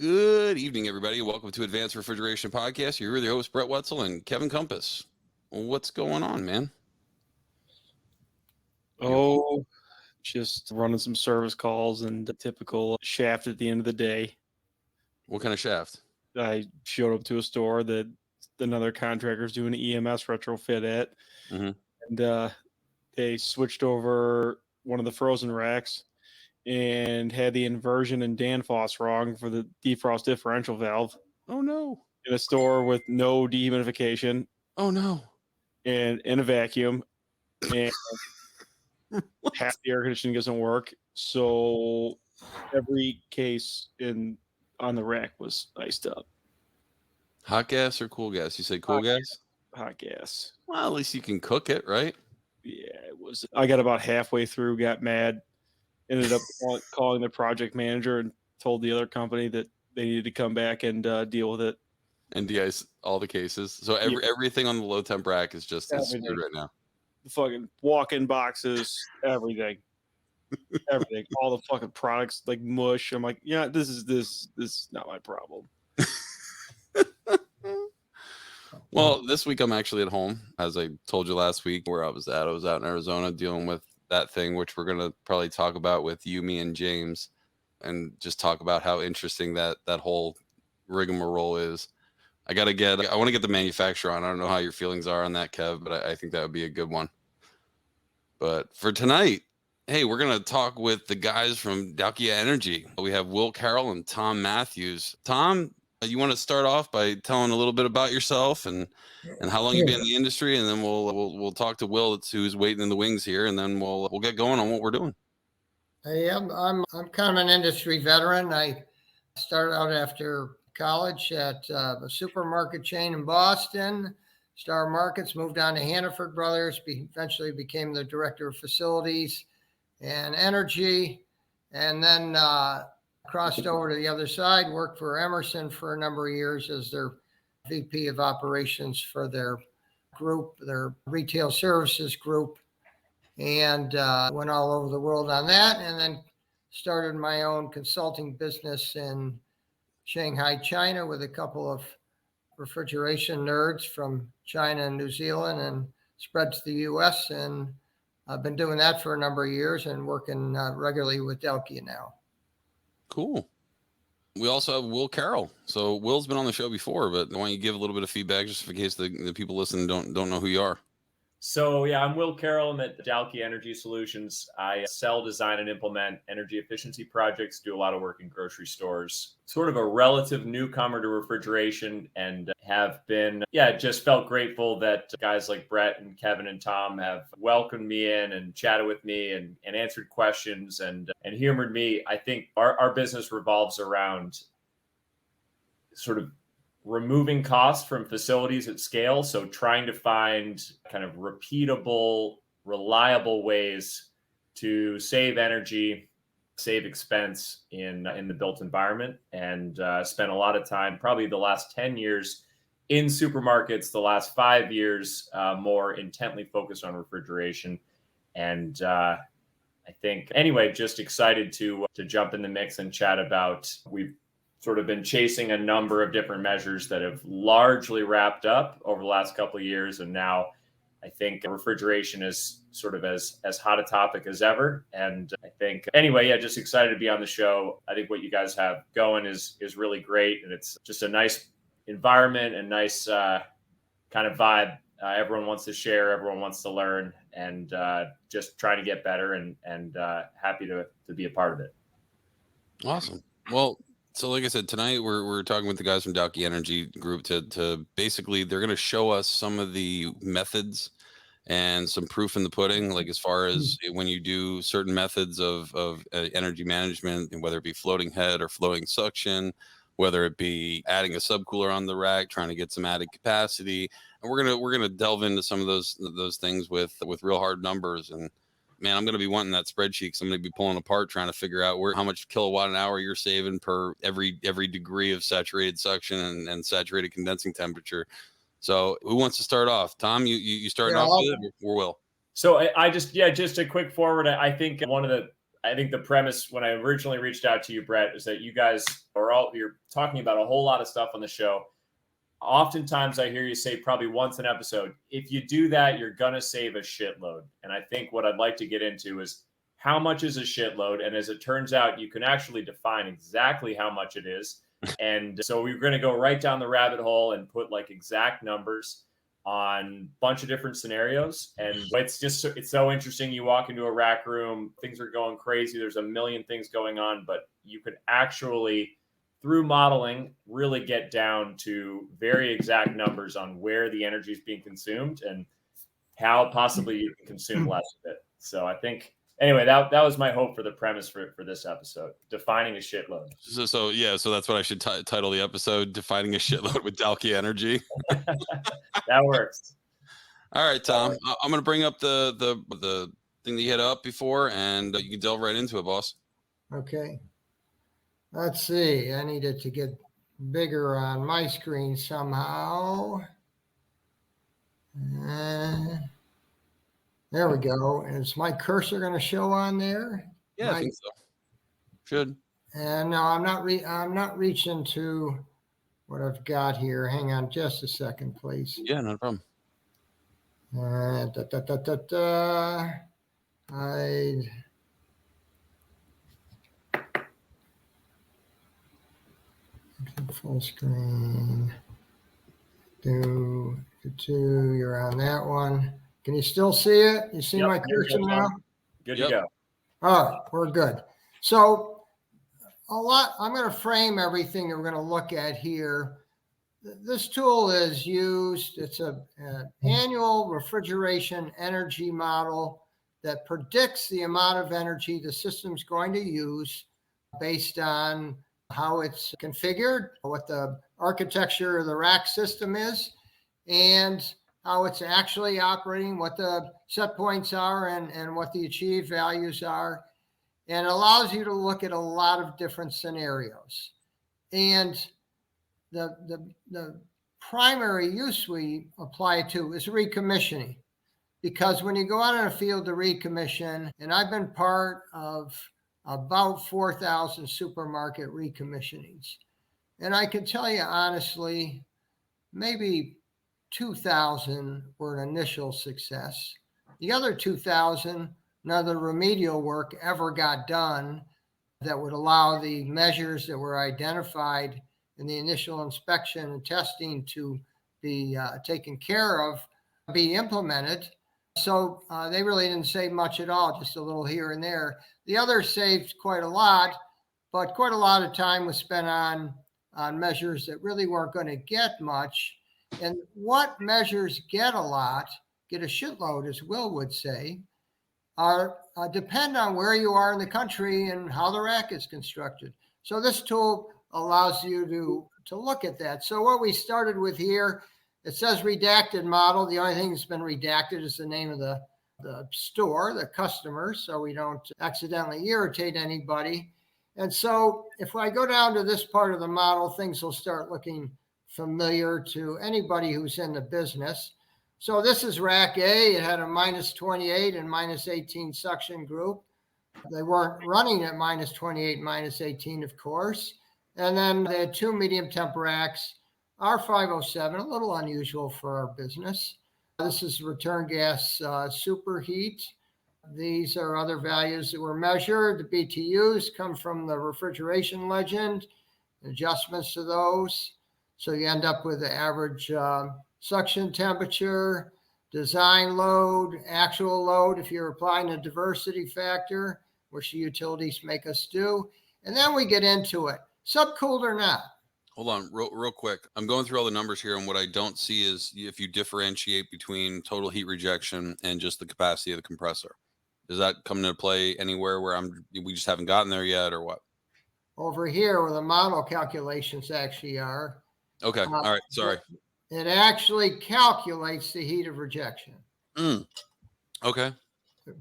Good evening, everybody. Welcome to Advanced Refrigeration Podcast. You're your host, Brett Wetzel and Kevin Compass. What's going on, man? Oh, just running some service calls and the typical shaft at the end of the day. What kind of shaft? I showed up to a store that another contractor's doing an EMS retrofit at, and they switched over one of the frozen racks and had the inversion and Danfoss wrong for the defrost differential valve. Oh, no. In a store with no dehumidification. Oh, no. And in a vacuum. And half the air conditioning doesn't work. So every case on the rack was iced up. Hot gas or cool gas? You say cool gas? Hot gas. Well, at least you can cook it, right? Yeah, it was. I got about halfway through, got mad, ended up calling the project manager and told the other company that they needed to come back and deal with it. And de-ice all the cases. So everything on the low temp rack is just screwed right now. The fucking walk-in boxes, everything. Everything. All the fucking products like mush. I'm like, yeah, this is not my problem. Well, this week I'm actually at home, as I told you last week where I was at. I was out in Arizona dealing with that thing, which we're going to probably talk about with you, me, and James, and just talk about how interesting that whole rigmarole is. I want to get the manufacturer on. I don't know how your feelings are on that, Kev, but I think that would be a good one. But for tonight, hey, we're going to talk with the guys from Dalkia Energy. We have Will Carroll and Tom Mathews. Tom, you want to start off by telling a little bit about yourself and how long you've been in the industry, and then we'll talk to Will, who's waiting in the wings here, and then we'll get going on what we're doing. Hey, I'm kind of an industry veteran. I started out after college at a supermarket chain in Boston, Star Markets, moved on to Hannaford Brothers, eventually became the director of facilities and energy, and then crossed over to the other side, worked for Emerson for a number of years as their VP of operations for their group, their retail services group, and went all over the world on that, and then started my own consulting business in Shanghai, China, with a couple of refrigeration nerds from China and New Zealand, and spread to the U.S. And I've been doing that for a number of years and working regularly with Dalkia now. Cool. We also have Will Carroll. So Will's been on the show before, but why don't you give a little bit of feedback just in case the people listening don't know who you are. So yeah, I'm Will Carroll. I'm at Dalkia Energy Solutions. I sell, design, and implement energy efficiency projects, do a lot of work in grocery stores. Sort of a relative newcomer to refrigeration, and have been, just felt grateful that guys like Brett and Kevin and Tom have welcomed me in and chatted with me and answered questions and humored me. I think our business revolves around sort of removing costs from facilities at scale. So trying to find kind of repeatable, reliable ways to save energy, save expense in the built environment, and spent a lot of time, probably the last 10 years in supermarkets, the last 5 years more intently focused on refrigeration. And I think, anyway, just excited to jump in the mix and chat about, we've sort of been chasing a number of different measures that have largely wrapped up over the last couple of years. And now I think refrigeration is sort of as hot a topic as ever. And I think, anyway, just excited to be on the show. I think what you guys have going is really great. And it's just a nice environment and nice kind of vibe. Everyone wants to share, everyone wants to learn, and just trying to get better and happy to be a part of it. Awesome. Well, so like I said, tonight we're talking with the guys from Dalkia Energy Group to basically, they're going to show us some of the methods and some proof in the pudding, like as far as when you do certain methods of energy management, and whether it be floating head or floating suction, whether it be adding a subcooler on the rack, trying to get some added capacity. And we're gonna delve into some of those things with real hard numbers. And man, I'm going to be wanting that spreadsheet because I'm going to be pulling apart trying to figure out how much kilowatt an hour you're saving per every degree of saturated suction and saturated condensing temperature. So who wants to start off? Tom, you starting off with it, or Will? So I just a quick forward. I think the premise when I originally reached out to you, Brett, is that you guys you're talking about a whole lot of stuff on the show. Oftentimes I hear you say probably once an episode, if you do that, you're going to save a shitload. And I think what I'd like to get into is how much is a shitload? And as it turns out, you can actually define exactly how much it is. And so we're going to go right down the rabbit hole and put like exact numbers on a bunch of different scenarios. And it's so interesting. You walk into a rack room, things are going crazy. There's a million things going on, but you could actually, through modeling, really get down to very exact numbers on where the energy is being consumed and how possibly you can consume less of it. So I think, anyway, that was my hope for the premise for this episode, defining a shitload. So that's what I should title the episode, Defining a Shitload with Dalkia Energy. That works. All right, Tom, I'm going to bring up the thing that you hit up before, and you can delve right into it, boss. Okay. Let's see. I need it to get bigger on my screen somehow. There we go. Is my cursor going to show on there? Yeah, I think so. Should. And no, I'm not reaching to what I've got here. Hang on just a second, please. Yeah, no problem. Full screen. You're on that one. Can you still see it? You see my cursor now? Good to go. All right, we're good. So I'm going to frame everything that we're going to look at here. This tool is used, it's an annual refrigeration energy model that predicts the amount of energy the system's going to use based on how it's configured, what the architecture of the rack system is, and how it's actually operating, what the set points are, and what the achieved values are. And it allows you to look at a lot of different scenarios. And the primary use we apply it to is recommissioning. Because when you go out in a field to recommission, and I've been part of about 4,000 supermarket recommissionings. And I can tell you honestly, maybe 2,000 were an initial success. The other 2,000, none of the remedial work ever got done that would allow the measures that were identified in the initial inspection and testing to be taken care of, be implemented. So they really didn't save much at all, just a little here and there. The others saved quite a lot, but quite a lot of time was spent on measures that really weren't going to get much. And what measures get a lot, get a shitload, as Will would say, are depend on where you are in the country and how the rack is constructed. So this tool allows you to look at that. So what we started with here, it says redacted model. The only thing that's been redacted is the name of the store, the customer, so we don't accidentally irritate anybody. And so if I go down to this part of the model, things will start looking familiar to anybody who's in the business. So this is rack A. It had a -28 and -18 suction group. They weren't running at -28, -18, of course. And then they had two medium temp racks, R507, a little unusual for our business. This is return gas superheat. These are other values that were measured. The BTUs come from the refrigeration legend, adjustments to those. So you end up with the average suction temperature, design load, actual load if you're applying a diversity factor, which the utilities make us do. And then we get into it, subcooled or not. Hold on, real quick. I'm going through all the numbers here, and what I don't see is if you differentiate between total heat rejection and just the capacity of the compressor. Does that come into play anywhere where we just haven't gotten there yet, or what? Over here, where the model calculations actually are. Okay, all right, sorry. It actually calculates the heat of rejection. Okay.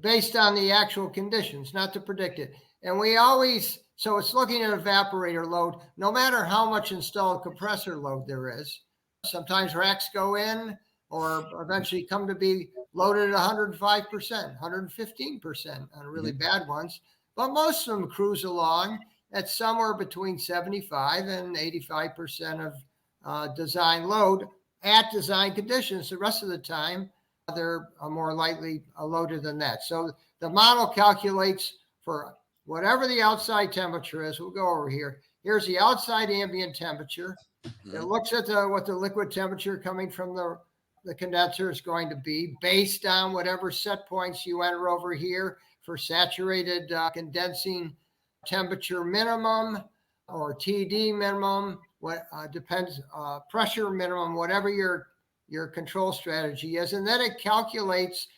Based on the actual conditions, not to predict it. And we always, so it's looking at evaporator load, no matter how much installed compressor load there is. Sometimes racks go in or eventually come to be loaded at 105%, 115% on really bad ones. But most of them cruise along. at somewhere between 75 and 85% of design load at design conditions. The rest of the time, they're more lightly loaded than that. So the model calculates for whatever the outside temperature is. We'll go over here. Here's the outside ambient temperature. It looks at what the liquid temperature coming from the condenser is going to be based on whatever set points you enter over here for saturated condensing temperature minimum or TD minimum. What depends, pressure minimum, whatever your control strategy is. And then it calculates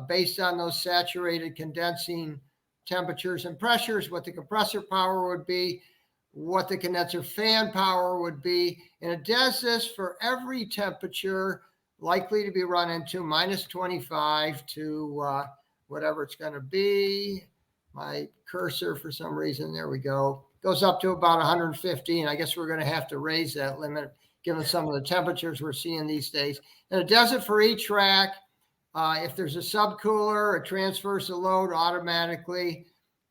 based on those saturated condensing temperatures and pressures, what the compressor power would be, what the condenser fan power would be. And it does this for every temperature likely to be run into minus 25 to whatever it's going to be. My cursor, for some reason, there we go, goes up to about 115. I guess we're going to have to raise that limit given some of the temperatures we're seeing these days. And it does it for each rack. If there's a subcooler, it transfers the load automatically.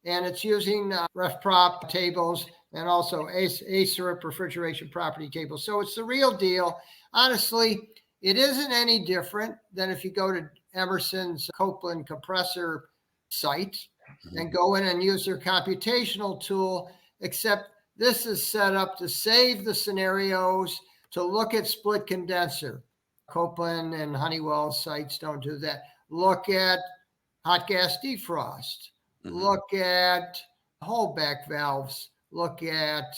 And it's using RefProp tables and also ACERIP refrigeration property tables. So it's the real deal. Honestly, it isn't any different than if you go to Emerson's Copeland compressor site and go in and use their computational tool, except this is set up to save the scenarios to look at split condenser. Copeland and Honeywell sites don't do that. Look at hot gas defrost. Look at holdback valves. Look at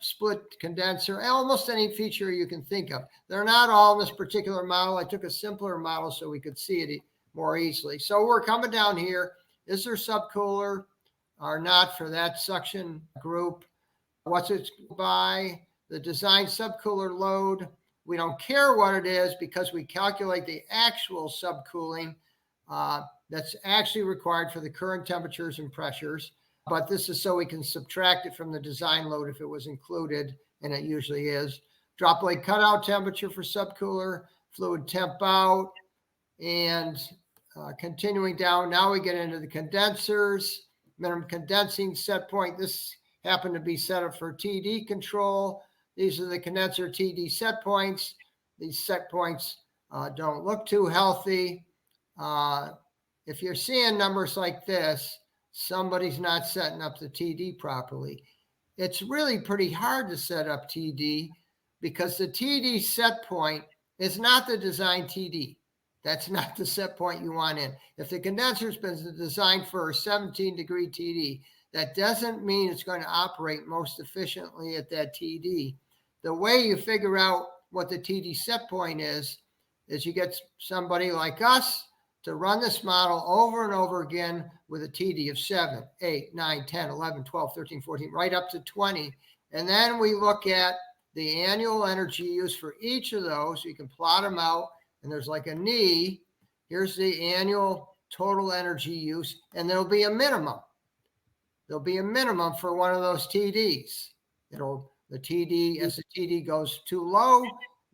split condenser, almost any feature you can think of. They're not all in this particular model. I took a simpler model so we could see it more easily. So we're coming down here. Is there subcooler or not for that suction group? What's it by? The design subcooler load. We don't care what it is because we calculate the actual subcooling that's actually required for the current temperatures and pressures. But this is so we can subtract it from the design load if it was included, and it usually is. Drop blade cutout temperature for subcooler, fluid temp out, and continuing down. Now we get into the condensers, minimum condensing set point. This happened to be set up for TD control. These are the condenser TD set points. These set points don't look too healthy. If you're seeing numbers like this, somebody's not setting up the TD properly. It's really pretty hard to set up TD because the TD set point is not the design TD. That's not the set point you want in. If the condenser's been designed for a 17-degree TD, that doesn't mean it's going to operate most efficiently at that TD. The way you figure out what the TD set point is you get somebody like us to run this model over and over again with a TD of 7, 8, 9, 10, 11, 12, 13, 14, right up to 20. And then we look at the annual energy use for each of those. You can plot them out, and there's like a knee. Here's the annual total energy use, and there'll be a minimum. There'll be a minimum for one of those TDs. As the TD goes too low,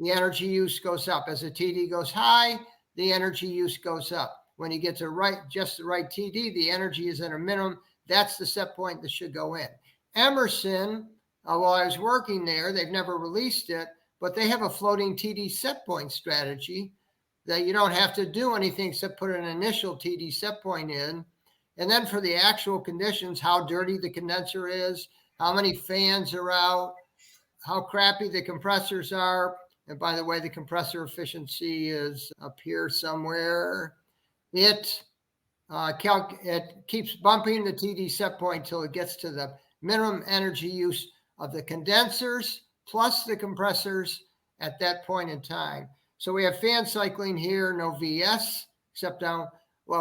the energy use goes up. As the TD goes high, the energy use goes up. When you get to just the right TD, the energy is at a minimum. That's the set point that should go in. Emerson, while I was working there, they've never released it, but they have a floating TD set point strategy that you don't have to do anything except put an initial TD set point in. And then for the actual conditions, how dirty the condenser is, how many fans are out, how crappy the compressors are. And by the way, the compressor efficiency is up here somewhere. It keeps bumping the TD set point until it gets to the minimum energy use of the condensers plus the compressors at that point in time. So we have fan cycling here, no VS, except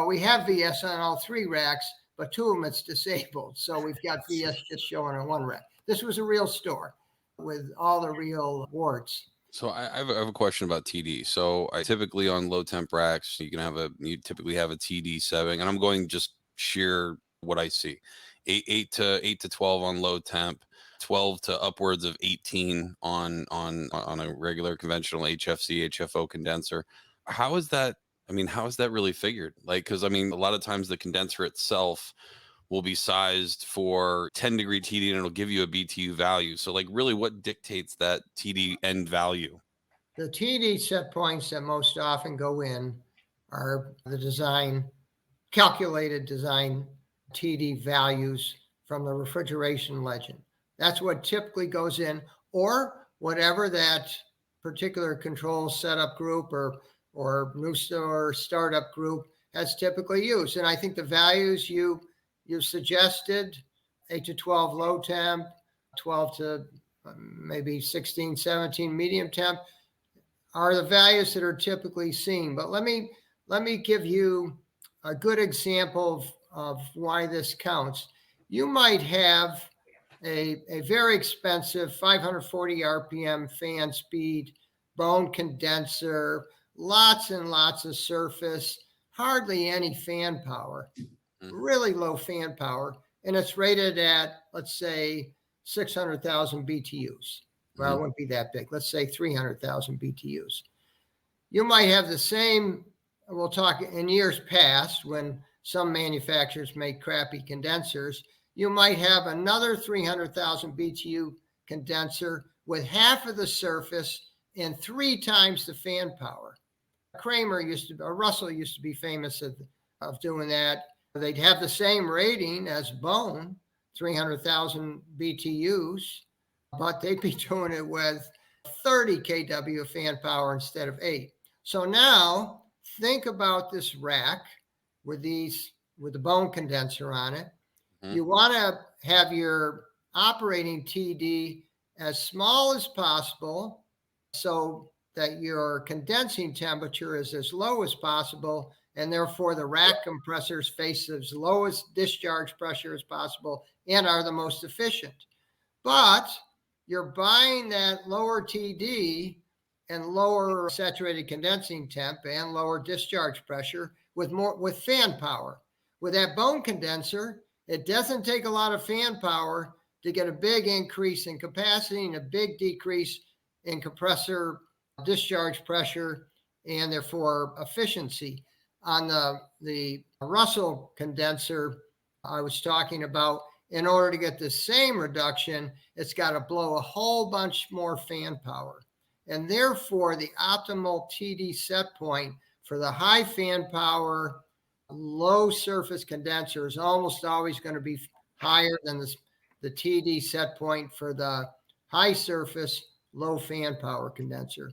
we have VS on all three racks, but two of them it's disabled. So we've got VS just showing on one rack. This was a real store with all the real warts. So I have a question about TD. So I typically on low temp racks, you typically have a TD setting, and I'm going just sheer what I see, 8 to 12 on low temp, 12 to upwards of 18 on a regular conventional HFC, HFO condenser. How is that? How is that really figured? Like, because a lot of times the condenser itself will be sized for 10-degree TD and it'll give you a BTU value. So like really what dictates that TD end value? The TD set points that most often go in are the calculated design TD values from the refrigeration legend. That's what typically goes in, or whatever that particular control setup group or new store startup group has typically used. And I think the values you suggested, 8 to 12 low temp, 12 to maybe 16, 17 medium temp, are the values that are typically seen. But let me give you a good example of why this counts. You might have a very expensive 540 RPM fan speed, bone condenser, lots and lots of surface, hardly any fan power, really low fan power, and it's rated at, let's say, 600,000 BTUs. Well, it wouldn't be that big. Let's say 300,000 BTUs. You might have the same, we'll talk in years past when some manufacturers make crappy condensers, you might have another 300,000 BTU condenser with half of the surface and 3 times the fan power. Russell used to be famous of doing that. They'd have the same rating as bone, 300,000 BTUs, but they'd be doing it with 30 kW of fan power instead of 8. So now think about this rack with the bone condenser on it. You want to have your operating TD as small as possible so that your condensing temperature is as low as possible, and therefore the rack compressors face as low as discharge pressure as possible and are the most efficient. But you're buying that lower TD and lower saturated condensing temp and lower discharge pressure with fan power. With that bone condenser, it doesn't take a lot of fan power to get a big increase in capacity and a big decrease in compressor discharge pressure and therefore efficiency. On the Russell condenser I was talking about, in order to get the same reduction, it's got to blow a whole bunch more fan power. And therefore, the optimal TD set point for the high fan power, low surface condenser is almost always going to be higher than the TD set point for the high surface, low fan power condenser.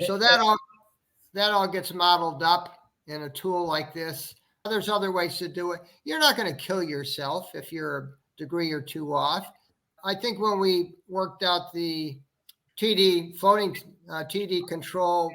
So that all gets modeled up in a tool like this. There's other ways to do it. You're not going to kill yourself if you're a degree or two off. I think when we worked out the floating TD control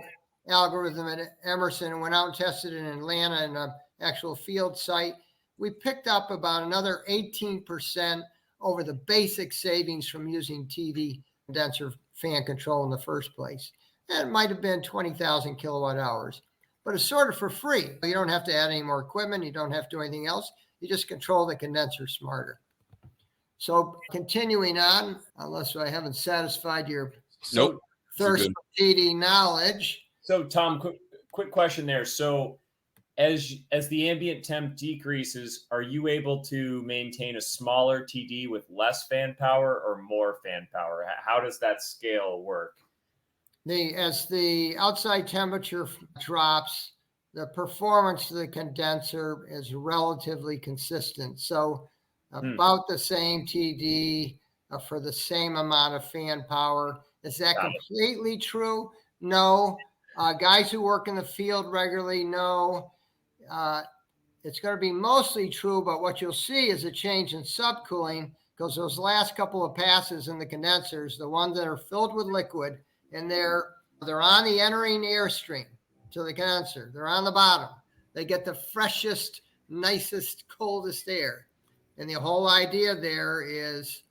algorithm at Emerson and went out and tested it in Atlanta in an actual field site, we picked up about another 18% over the basic savings from using TD condenser fan control in the first place. And it might have been 20,000 kilowatt hours, but it's sort of for free. You don't have to add any more equipment. You don't have to do anything else. You just control the condenser smarter. So continuing on, unless I haven't satisfied your thirst for TD knowledge. So Tom, quick question there. So as the ambient temp decreases, are you able to maintain a smaller TD with less fan power or more fan power? How does that scale work? As the outside temperature drops, the performance of the condenser is relatively consistent. So about the same TD for the same amount of fan power. Is that completely true? No. Guys who work in the field regularly know it's going to be mostly true, but what you'll see is a change in subcooling because those last couple of passes in the condensers, the ones that are filled with liquid, and they're on the entering airstream to the condenser. They're on the bottom. They get the freshest, nicest, coldest air. And the whole idea there is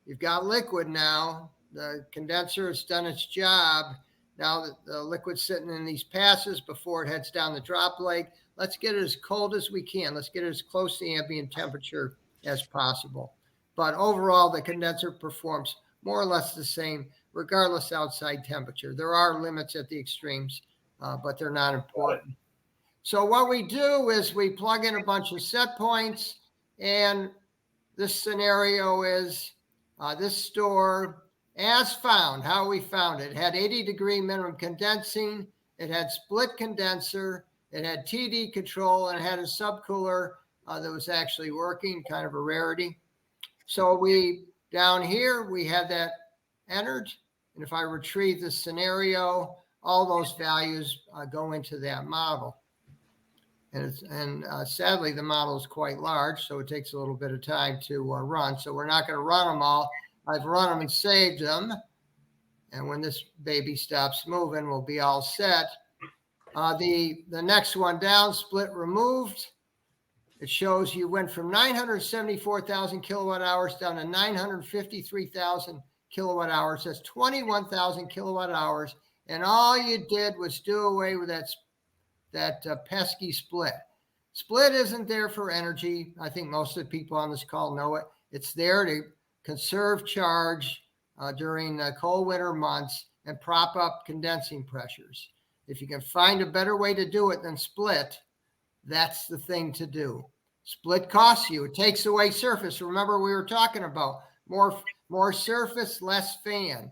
you've got liquid now. The condenser has done its job. Now the liquid's sitting in these passes before it heads down the drop leg. Let's get it as cold as we can. Let's get it as close to ambient temperature as possible. But overall, the condenser performs more or less the same, regardless outside temperature. There are limits at the extremes, but they're not important. So what we do is we plug in a bunch of set points, And this scenario is this store, as found, how we found it, had 80-degree minimum condensing, it had split condenser, it had TD control, and it had a subcooler that was actually working, kind of a rarity. So down here, we had that entered. And if I retrieve the scenario, all those values go into that model. And sadly, the model is quite large, so it takes a little bit of time to run. So we're not going to run them all. I've run them and saved them. And when this baby stops moving, we'll be all set. The next one down, split removed. It shows you went from 974,000 kilowatt hours down to 953,000 kilowatt hours. That's 21,000 kilowatt hours. And all you did was do away with that pesky split. Split isn't there for energy. I think most of the people on this call know it. It's there to conserve charge during the cold winter months and prop up condensing pressures. If you can find a better way to do it than split, that's the thing to do. Split costs you. It takes away surface. Remember, we were talking about more surface, less fan.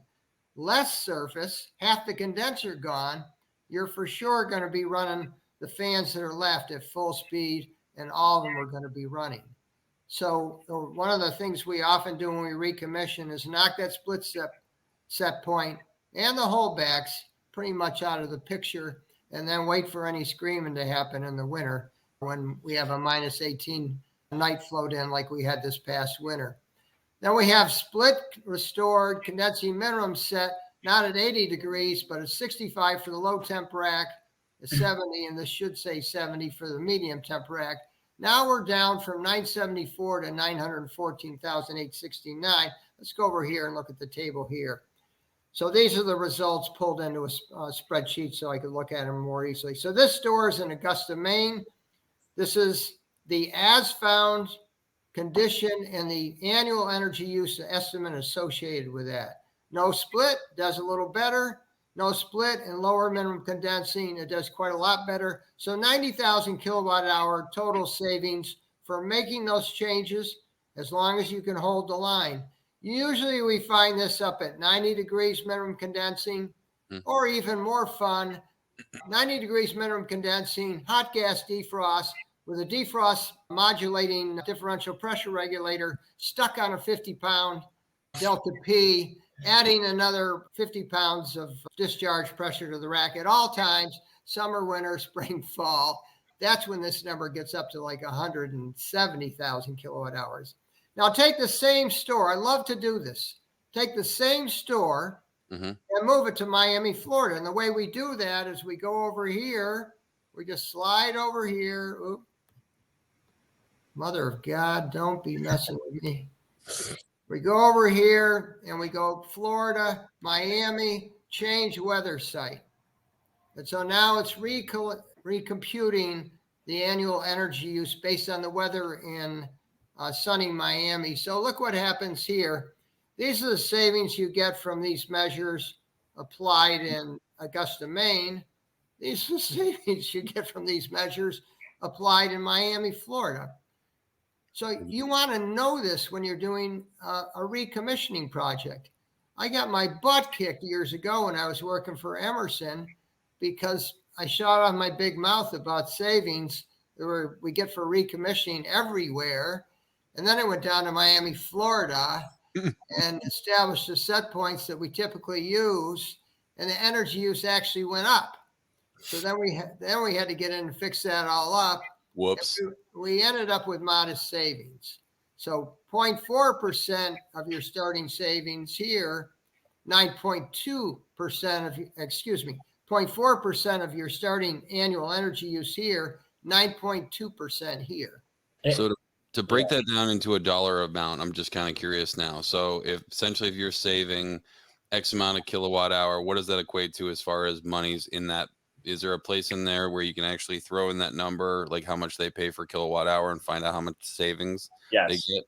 Less surface, half the condenser gone, you're for sure going to be running the fans that are left at full speed, and all of them are going to be running. So one of the things we often do when we recommission is knock that split set point and the holdbacks pretty much out of the picture, and then wait for any screaming to happen in the winter when we have a minus 18 night float in like we had this past winter. Then we have split restored condensing minimum set, not at 80 degrees, but at 65 for the low temp rack, at 70, and this should say 70 for the medium temp rack. Now we're down from 974 to 914,869. Let's go over here and look at the table here. So these are the results pulled into a spreadsheet so I could look at them more easily. So this store is in Augusta, Maine. This is the as found condition and the annual energy use estimate associated with that. No split does a little better. No split and lower minimum condensing, it does quite a lot better. So 90,000 kilowatt hour total savings for making those changes, as long as you can hold the line. Usually we find this up at 90 degrees minimum condensing, or even more fun, 90 degrees minimum condensing, hot gas defrost, with a defrost modulating differential pressure regulator stuck on a 50-pound Delta P, adding another 50 pounds of discharge pressure to the rack at all times, summer, winter, spring, fall. That's when this number gets up to like 170,000 kilowatt hours. Now take the same store. I love to do this. Take the same store and move it to Miami, Florida. And the way we do that is we go over here. We just slide over here. Oop. Mother of God, don't be messing with me. We go over here and we go Florida, Miami, change weather site. And so now it's recomputing the annual energy use based on the weather in sunny Miami. So look what happens here. These are the savings you get from these measures applied in Augusta, Maine. These are the savings you get from these measures applied in Miami, Florida. So you want to know this when you're doing a recommissioning project. I got my butt kicked years ago when I was working for Emerson because I shot off my big mouth about savings that we get for recommissioning everywhere. And then I went down to Miami, Florida and established the set points that we typically use, and the energy use actually went up. So then we had to get in and fix that all up. Whoops. We ended up with modest savings. So 0.4% of your starting savings here, 0.4% of your starting annual energy use here, 9.2% here. So to break that down into a dollar amount, I'm just kind of curious now. So if you're saving X amount of kilowatt hour, what does that equate to as far as monies in that? Is there a place in there where you can actually throw in that number, like how much they pay for kilowatt hour, and find out how much savings they get?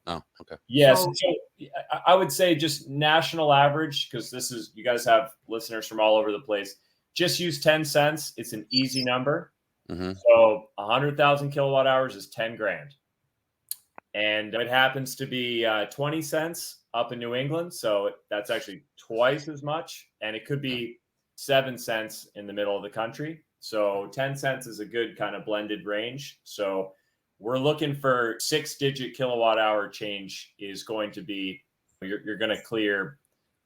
Oh, okay. Yes. So I would say just national average, because you guys have listeners from all over the place. Just use 10 cents. It's an easy number. So 100,000 kilowatt hours is 10 grand. And it happens to be 20 cents up in New England. So that's actually twice as much. And it could be 7 cents in the middle of the country. So 10 cents is a good kind of blended range. So we're looking for 6-digit kilowatt hour change is going to be, you're going to clear,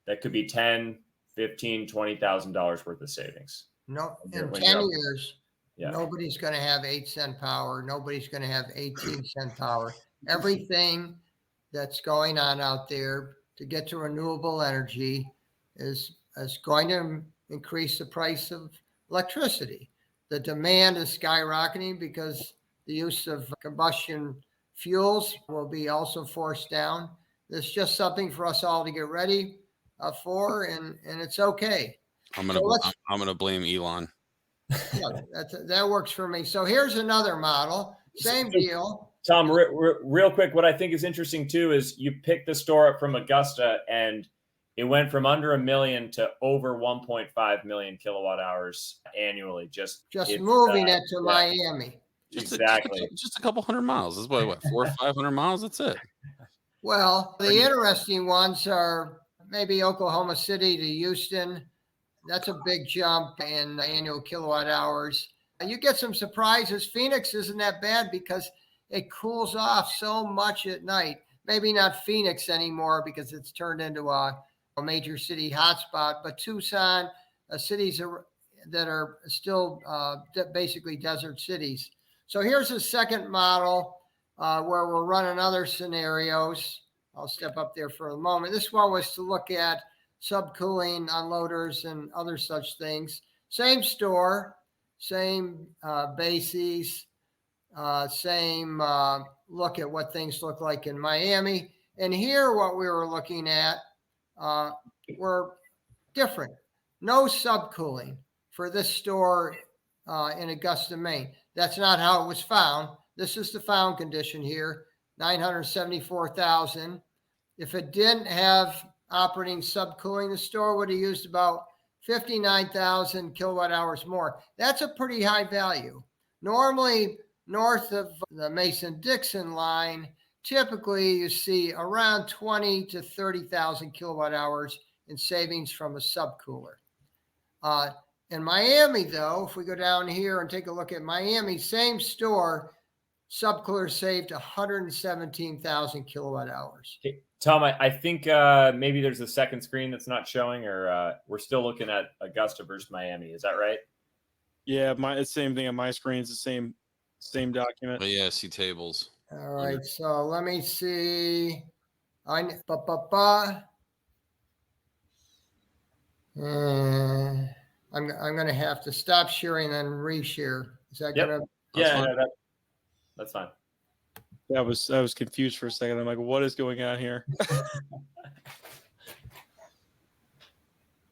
that could be $10, $15, $20,000 worth of savings. No, in When 10 you're up- years, Yeah. nobody's going to have 8-cent power. Nobody's going to have 18-cent power. Everything that's going on out there to get to renewable energy is going to increase the price of electricity. The demand is skyrocketing because the use of combustion fuels will be also forced down. It's just something for us all to get ready for, and it's okay. I'm gonna blame Elon. Yeah, that works for me. So here's another model, same deal. Tom, real quick, what I think is interesting too is you picked the store up from Augusta, and it went from under 1 million to over 1.5 million kilowatt hours annually. Just moving it to Miami. Exactly. Just a couple hundred miles. This is what 400 or 500 miles. That's it. Well, the interesting ones are maybe Oklahoma City to Houston. That's a big jump in annual kilowatt hours. You get some surprises. Phoenix isn't that bad because it cools off so much at night. Maybe not Phoenix anymore because it's turned into a major city hotspot, but Tucson, cities that are still basically desert cities. So here's a second model where we're running other scenarios. I'll step up there for a moment. This one was to look at subcooling unloaders and other such things. Same store, same bases, same look at what things look like in Miami. And here what we were looking at were different. No subcooling for this store in Augusta, Maine. That's not how it was found. This is the found condition here, 974,000. If it didn't have operating subcooling, the store would have used about 59,000 kilowatt hours more. That's a pretty high value. Normally, north of the Mason-Dixon line, typically you see around 20 to 30,000 kilowatt hours in savings from a subcooler. In Miami, though, if we go down here and take a look at Miami, same store, subcooler saved 117,000 kilowatt hours. Okay. Tom, I think maybe there's a second screen that's not showing, or we're still looking at Augusta versus Miami. Is that right? Yeah, it's the same thing on my screen. It's the same document. But yeah, see tables. All right, so let me see. I'm going to have to stop sharing and reshare. Is that going to? Yeah, that's fine. I was confused for a second. I'm like, what is going on here?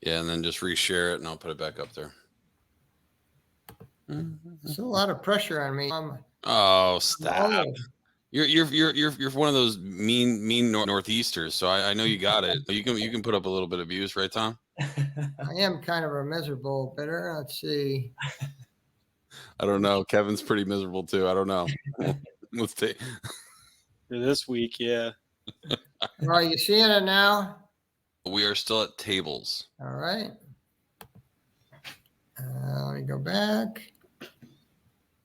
Yeah, and then just reshare it, and I'll put it back up there. There's a lot of pressure on me. Oh, stop! You're one of those mean northeasters. So I know you got it. But you can put up a little bit of views, right, Tom? I am kind of a miserable bidder. Let's see. I don't know. Kevin's pretty miserable too. I don't know. Let's take this week. Yeah. Are you seeing it now? We are still at tables. All right. Let me go back.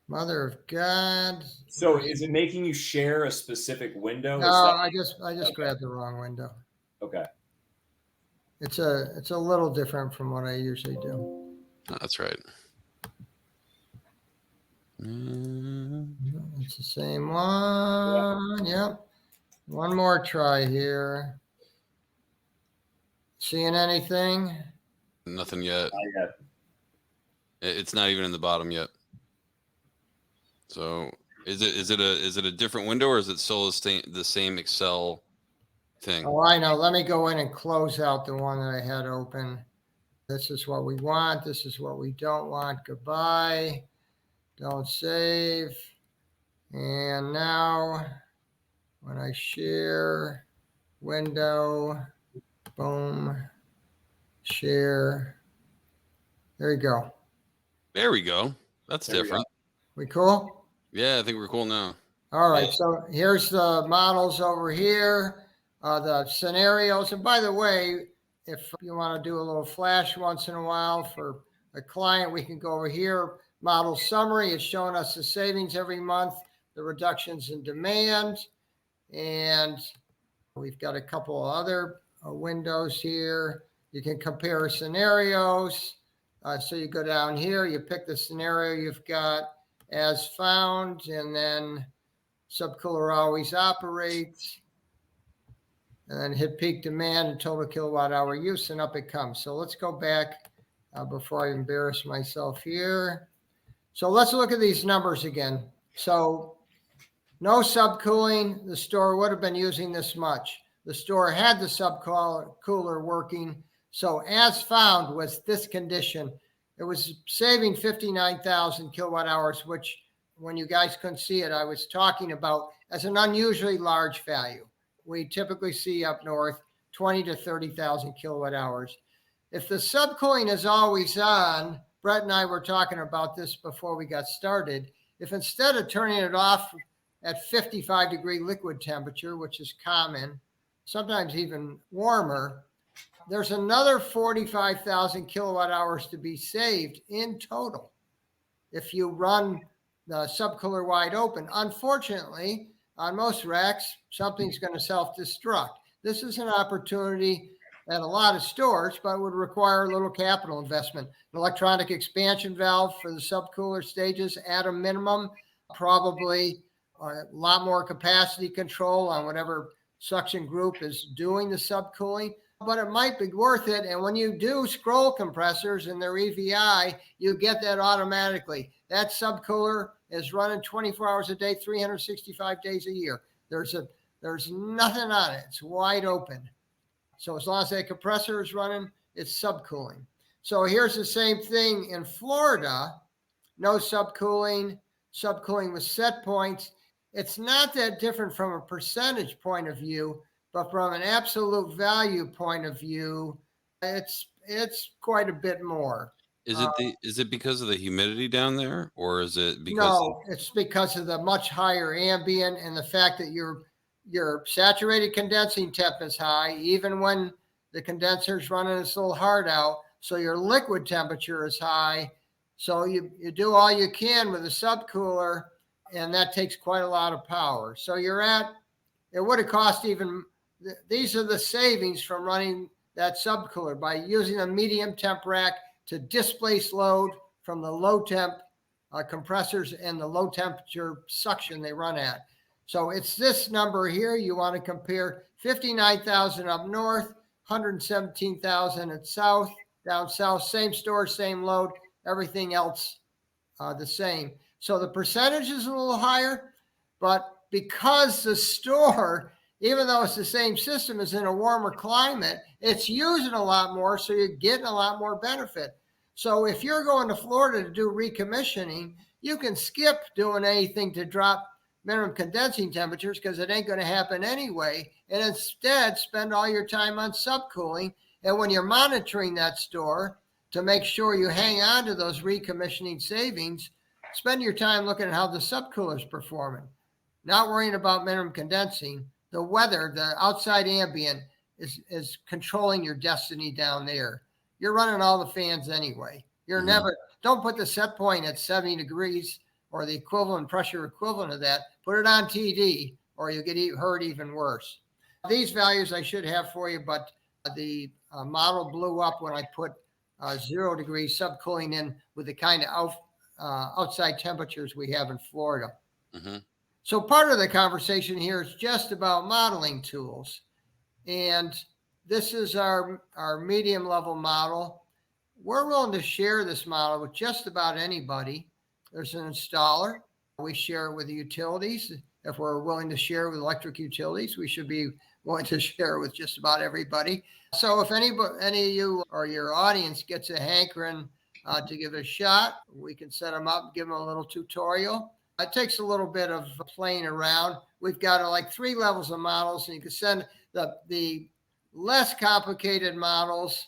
Mother of God. So is it making you share a specific window? No, I just grabbed the wrong window. Okay. It's a little different from what I usually do. Oh, that's right. It's the same one. Yep. One more try here. Seeing anything? Nothing yet. Not yet. It's not even in the bottom yet. So is it a different window, or is it still the same Excel thing? Oh, I know. Let me go in and close out the one that I had open. This is what we want. This is what we don't want. Goodbye. Don't save. And now when I share window, boom, share. There you go. There we go. That's different. We cool? Yeah, I think we're cool now. All right, so here's the models over here, the scenarios. And by the way, if you want to do a little flash once in a while for a client, we can go over here. Model summary is showing us the savings every month, the reductions in demand. And we've got a couple of other windows here. You can compare scenarios. So you go down here, you pick the scenario you've got as found, and then subcooler always operates, and then hit peak demand and total kilowatt hour use, and up it comes. So let's go back before I embarrass myself here. So let's look at these numbers again. So no subcooling, the store would have been using this much. The store had the subcooler working. So as found was this condition. It was saving 59,000 kilowatt hours, which when you guys couldn't see it, I was talking about as an unusually large value. We typically see up north 20 to 30,000 kilowatt hours. If the subcooling is always on, Brett and I were talking about this before we got started. If instead of turning it off at 55-degree liquid temperature, which is common, sometimes even warmer, there's another 45,000 kilowatt hours to be saved in total if you run the subcooler wide open. Unfortunately, on most racks, something's going to self-destruct. This is an opportunity at a lot of stores, but would require a little capital investment. An electronic expansion valve for the subcooler stages at a minimum, probably a lot more capacity control on whatever suction group is doing the subcooling, but it might be worth it. And when you do scroll compressors in their EVI, you get that automatically. That subcooler is running 24 hours a day, 365 days a year. There's nothing on it. It's wide open. So as long as that compressor is running, it's subcooling. So here's the same thing in Florida. No subcooling with set points. It's not that different from a percentage point of view, but from an absolute value point of view, it's quite a bit more. Is it because of the humidity down there, or is it because? No, it's because of the much higher ambient and the fact that your saturated condensing temp is high, even when the condenser's running its little hard out. So your liquid temperature is high. So you do all you can with a subcooler, and that takes quite a lot of power. So it would have cost even, these are the savings from running that subcooler by using a medium temp rack to displace load from the low temp compressors and the low temperature suction they run at. So it's this number here. You want to compare 59,000 up north, 117,000 at south, down south, same store, same load, everything else the same. So the percentage is a little higher, but because the store, even though it's the same system, is in a warmer climate, it's using a lot more, so you're getting a lot more benefit. So if you're going to Florida to do recommissioning, you can skip doing anything to drop minimum condensing temperatures because it ain't going to happen anyway, and instead spend all your time on subcooling. And when you're monitoring that store to make sure you hang on to those recommissioning savings, spend your time looking at how the subcooler is performing, not worrying about minimum condensing. The weather, the outside ambient is controlling your destiny down there. You're running all the fans anyway. You're don't put the set point at 70 degrees or the equivalent pressure equivalent of that. Put it on TD or you'll get hurt even worse. These values I should have for you, but the model blew up when I put 0 degrees subcooling in with the kind of outside temperatures we have in Florida. Mm-hmm. So part of the conversation here is just about modeling tools. And this is our medium level model. We're willing to share this model with just about anybody. There's an installer. We share it with the utilities. If we're willing to share it with electric utilities, we should be willing to share it with just about everybody. So if any of you or your audience gets a hankering to give it a shot, we can set them up, give them a little tutorial. It takes a little bit of playing around. We've got like 3 levels of models, and you can send the less complicated models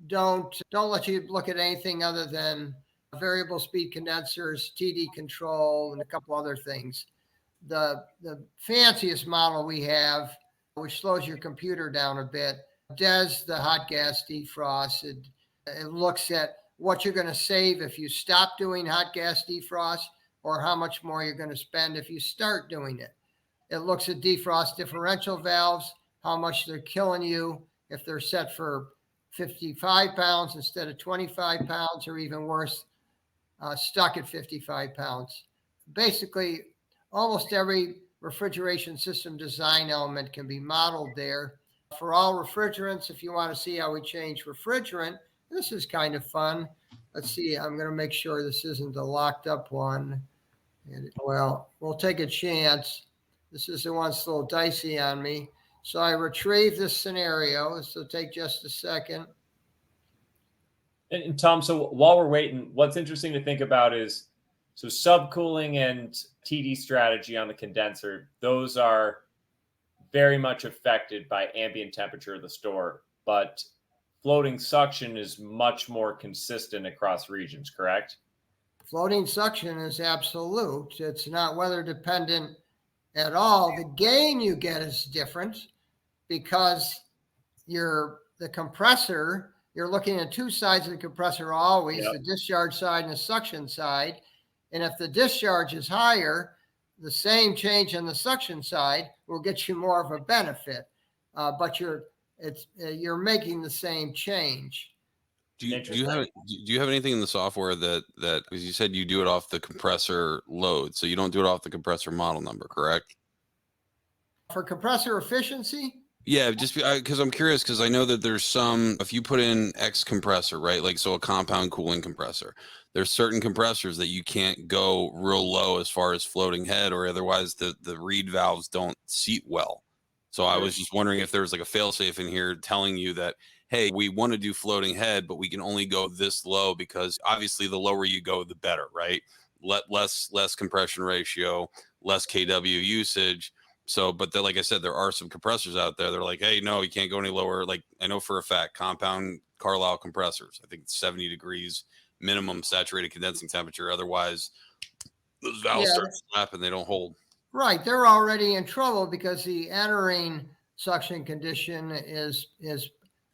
don't let you look at anything other than variable speed condensers, TD control, and a couple other things. the fanciest model we have, which slows your computer down a bit, does the hot gas defrost. It looks at what you're going to save if you stop doing hot gas defrost, or how much more you're going to spend if you start doing it. It looks at defrost differential valves, how much they're killing you if they're set for 55 pounds instead of 25 pounds, or even worse, stuck at 55 pounds. Basically, almost every refrigeration system design element can be modeled there. For all refrigerants, if you want to see how we change refrigerant, this is kind of fun. Let's see, I'm going to make sure this isn't the locked up one. Well, we'll take a chance. This is the one that's a little dicey on me. So I retrieve this scenario. This will take just a second. And Tom, so while we're waiting, what's interesting to think about is, so subcooling and TD strategy on the condenser, those are very much affected by ambient temperature of the store, but floating suction is much more consistent across regions, correct? Floating suction is absolute. It's not weather dependent at all. The gain you get is different because the compressor, you're looking at two sides of the compressor always, the discharge side and the suction side. And if the discharge is higher, the same change on the suction side will get you more of a benefit, but you're making the same change. Do you have anything in the software that because you said you do it off the compressor load, so you don't do it off the compressor model number, correct? For compressor efficiency? Yeah, just because I'm curious, because I know that there's some, if you put in X compressor, right? Like, so a compound cooling compressor, there's certain compressors that you can't go real low as far as floating head, or otherwise the reed valves don't seat well. So I was just wondering if there's like a fail-safe in here telling you that, hey, we want to do floating head, but we can only go this low, because obviously the lower you go, the better, right? Less compression ratio, less kW usage. So, but like I said, there are some compressors out there. They're like, hey, no, you can't go any lower. Like, I know for a fact, compound Carroll compressors, I think it's 70 degrees minimum saturated condensing temperature. Otherwise, those valves start to snap and they don't hold. Right. They're already in trouble because the entering suction condition is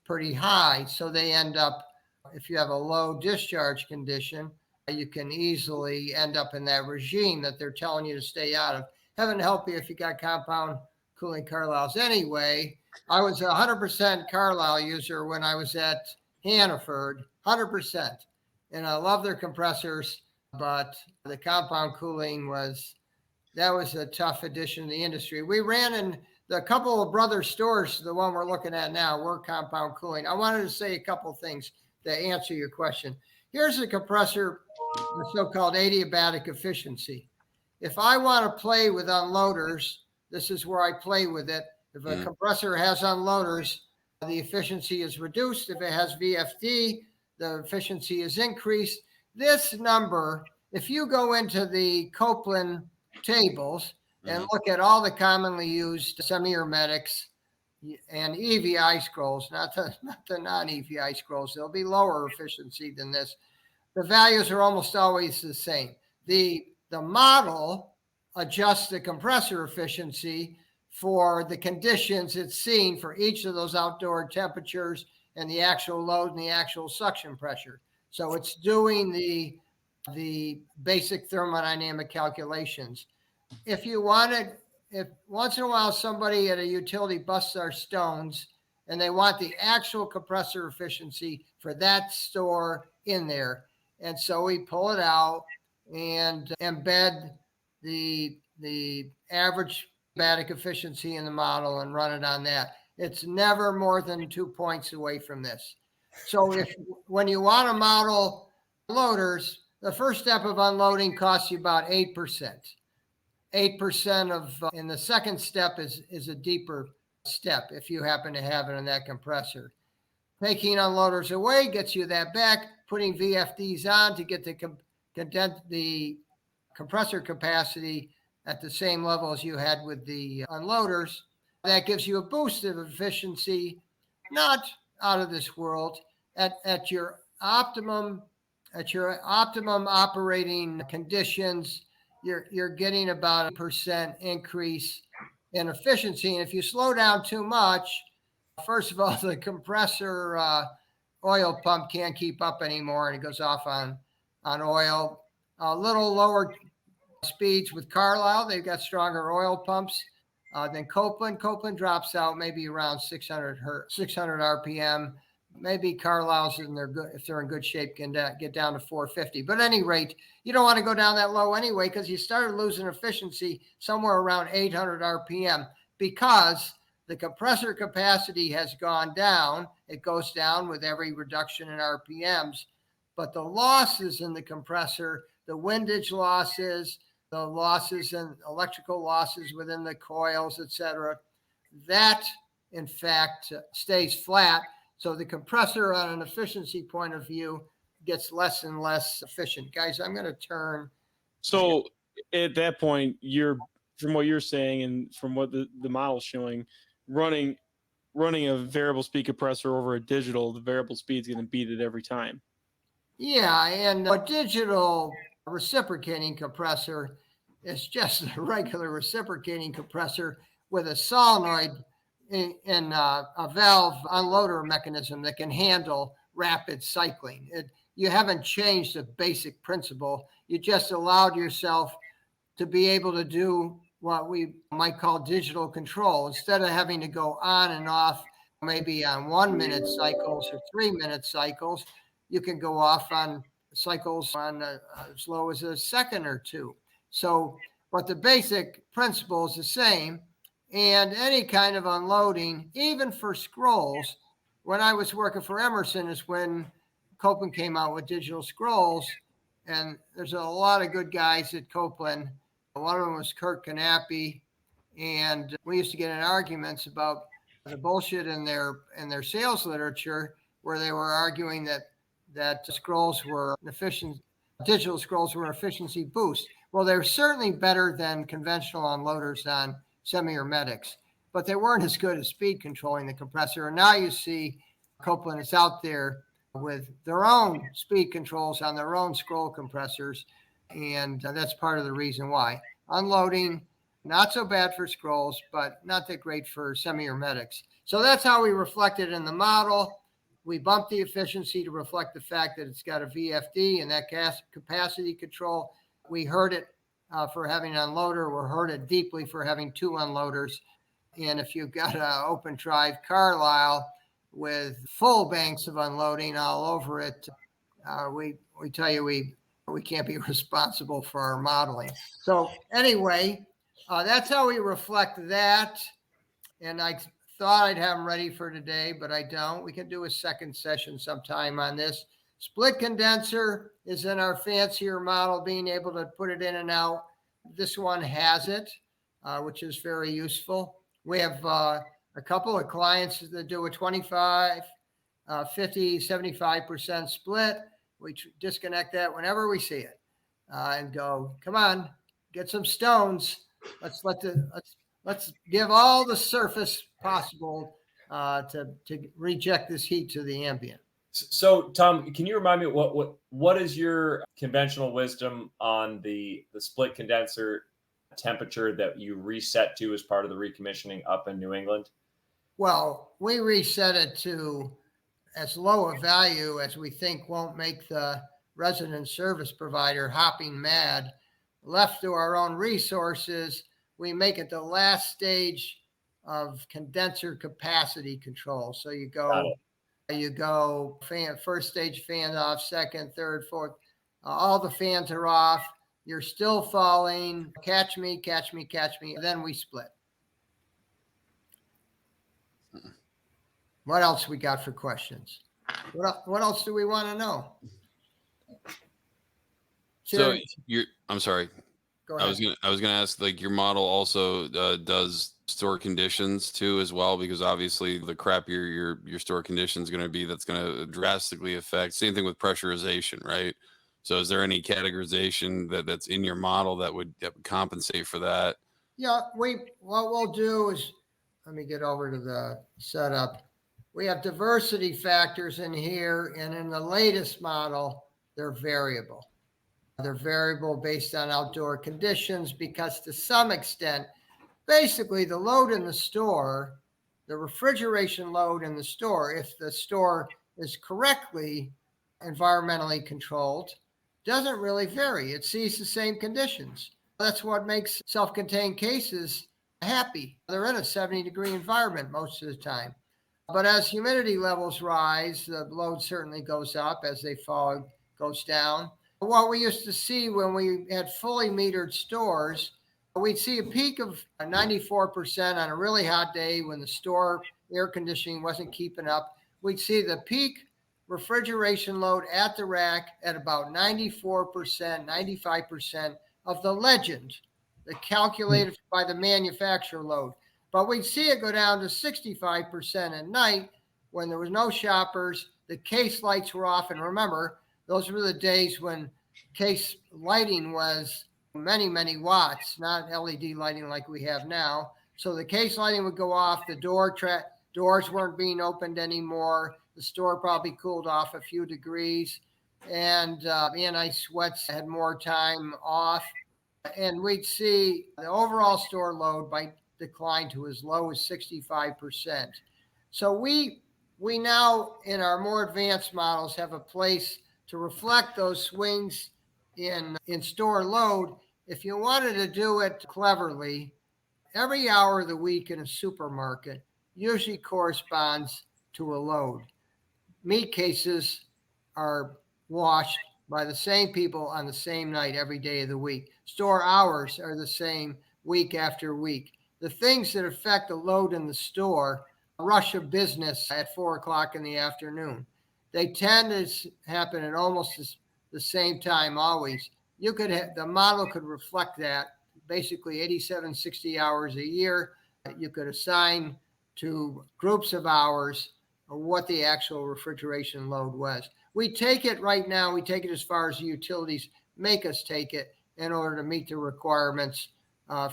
pretty high. So they end up, if you have a low discharge condition, you can easily end up in that regime that they're telling you to stay out of. Heaven help you if you got compound cooling Carlisles. Anyway, I was a 100% Carlisle user when I was at Hannaford, 100%. And I love their compressors, but the compound cooling was a tough addition to the industry. We ran in the couple of brother stores, the one we're looking at now, were compound cooling. I wanted to say a couple of things to answer your question. Here's a compressor, the so-called adiabatic efficiency. If I want to play with unloaders, this is where I play with it. If a compressor has unloaders, the efficiency is reduced. If it has VFD, the efficiency is increased. This number, if you go into the Copeland tables and look at all the commonly used semi-hermetics and EVI scrolls, not the non-EVI scrolls, they'll be lower efficiency than this. The values are almost always the same. The model adjusts the compressor efficiency for the conditions it's seen for each of those outdoor temperatures and the actual load and the actual suction pressure. So it's doing the basic thermodynamic calculations. If once in a while somebody at a utility busts our stones and they want the actual compressor efficiency for that store in there, and so we pull it out and embed the average adiabatic efficiency in the model and run it on that. It's never more than 2 points away from this. So when you want to model loaders, the first step of unloading costs you about 8%. 8% of, and the second step is a deeper step if you happen to have it in that compressor. Taking unloaders away gets you that back. Putting VFDs on to get the compressor capacity at the same level as you had with the unloaders. That gives you a boost of efficiency, not out of this world, at your optimum operating conditions. you're getting about a percent increase in efficiency. And if you slow down too much, first of all, the compressor oil pump can't keep up anymore, and it goes off on oil. A little lower speeds with Carlisle. They've got stronger oil pumps than Copeland. Copeland drops out maybe around 600 RPM. Maybe Carlisle's if they're in good shape, can get down to 450. But at any rate, you don't want to go down that low anyway, because you started losing efficiency somewhere around 800 RPM because the compressor capacity has gone down. It goes down with every reduction in RPMs. But the losses in the compressor, the windage losses, the losses and electrical losses within the coils, etc., that in fact stays flat. So the compressor, on an efficiency point of view, gets less and less efficient. Guys, I'm going to turn. So at that point, from what you're saying and from what the model's showing, running a variable speed compressor over a digital, the variable speed's going to beat it every time. Yeah, and a digital reciprocating compressor is just a regular reciprocating compressor with a solenoid in a valve unloader mechanism that can handle rapid cycling. You haven't changed the basic principle. You just allowed yourself to be able to do what we might call digital control. Instead of having to go on and off maybe on 1 minute cycles or 3 minute cycles, you can go off on cycles on as low as a second or two. So, but the basic principle is the same. And any kind of unloading, even for scrolls, when I was working for Emerson is when Copeland came out with digital scrolls. And there's a lot of good guys at Copeland. One of them was Kurt Knappe. And we used to get in arguments about the bullshit in their sales literature, where they were arguing that scrolls were efficient, digital scrolls were an efficiency boost. Well, they're certainly better than conventional unloaders on semi-hermetics, but they weren't as good as speed controlling the compressor. And now you see Copeland is out there with their own speed controls on their own scroll compressors. And that's part of the reason why. Unloading, not so bad for scrolls, but not that great for semi-hermetics. So that's how we reflect it in the model. We bumped the efficiency to reflect the fact that it's got a VFD and that capacity control. We heard it for having an unloader. We heard it deeply for having two unloaders. And if you've got an open drive Carlisle with full banks of unloading all over it, we tell you we can't be responsible for our modeling. So anyway, that's how we reflect that. And I thought I'd have them ready for today, but I don't. We can do a second session sometime on this. Split condenser is in our fancier model, being able to put it in and out. This one has it, which is very useful. We have a couple of clients that do a 25, 50, 75% split. We disconnect that whenever we see it and go, come on, get some stones. Let's give all the surface possible to reject this heat to the ambient. So, Tom, can you remind me what is your conventional wisdom on the split condenser temperature that you reset to as part of the recommissioning up in New England? Well, we reset it to as low a value as we think won't make the resident service provider hopping mad. Left to our own resources, we make it the last stage of condenser capacity control. So you go first stage fan off, second, third, fourth, all the fans are off. You're still falling. Catch me. Then we split. What else we got for questions? What else do we want to know? So I'm sorry. Go ahead. I was gonna ask, like, your model also does store conditions too as well, because obviously the crappier your store condition is going to be, that's going to drastically affect. Same thing with pressurization, right? So is there any categorization that's in your model that would compensate for that? Yeah, what we'll do is, let me get over to the setup. We have diversity factors in here, and in the latest model, they're variable. They're variable based on outdoor conditions because to some extent, basically the load in the store, the refrigeration load in the store, if the store is correctly environmentally controlled, doesn't really vary. It sees the same conditions. That's what makes self-contained cases happy. They're in a 70-degree environment most of the time. But as humidity levels rise, the load certainly goes up. As they fall, goes down. What we used to see when we had fully metered stores, we'd see a peak of 94% on a really hot day when the store air conditioning wasn't keeping up. We'd see the peak refrigeration load at the rack at about 94%, 95% of the legend, the calculated by the manufacturer load. But we'd see it go down to 65% at night when there was no shoppers, the case lights were off. And remember, those were the days when case lighting was many, many watts, not LED lighting like we have now. So the case lighting would go off, the doors weren't being opened anymore. The store probably cooled off a few degrees, and anti-sweats had more time off. And we'd see the overall store load by decline to as low as 65%. So we now, in our more advanced models, have a place to reflect those swings in store load. If you wanted to do it cleverly, every hour of the week in a supermarket usually corresponds to a load. Meat cases are washed by the same people on the same night every day of the week. Store hours are the same week after week. The things that affect the load in the store, rush of business at 4 o'clock in the afternoon, they tend to happen at almost the same time always. The model could reflect that basically 87, 60 hours a year. You could assign to groups of hours what the actual refrigeration load was. We take it right now, we take it as far as the utilities make us take it in order to meet the requirements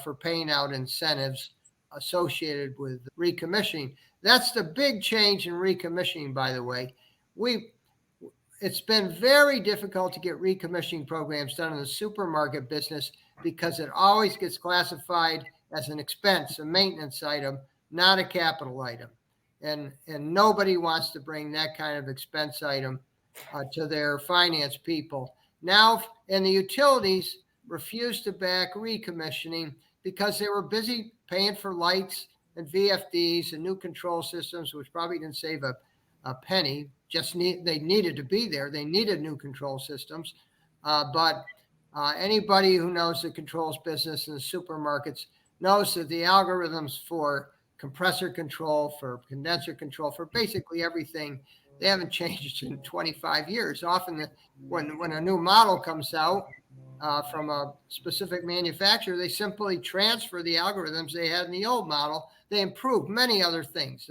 for paying out incentives associated with recommissioning. That's the big change in recommissioning, by the way. It's been very difficult to get recommissioning programs done in the supermarket business because it always gets classified as an expense, a maintenance item, not a capital item. And nobody wants to bring that kind of expense item to their finance people. Now, and the utilities refuse to back recommissioning because they were busy paying for lights and VFDs and new control systems, which probably didn't save a penny. They needed to be there. They needed new control systems. But anybody who knows the controls business in the supermarkets knows that the algorithms for compressor control, for condenser control, for basically everything, they haven't changed in 25 years. Often when a new model comes out from a specific manufacturer, they simply transfer the algorithms they had in the old model. They improve many other things.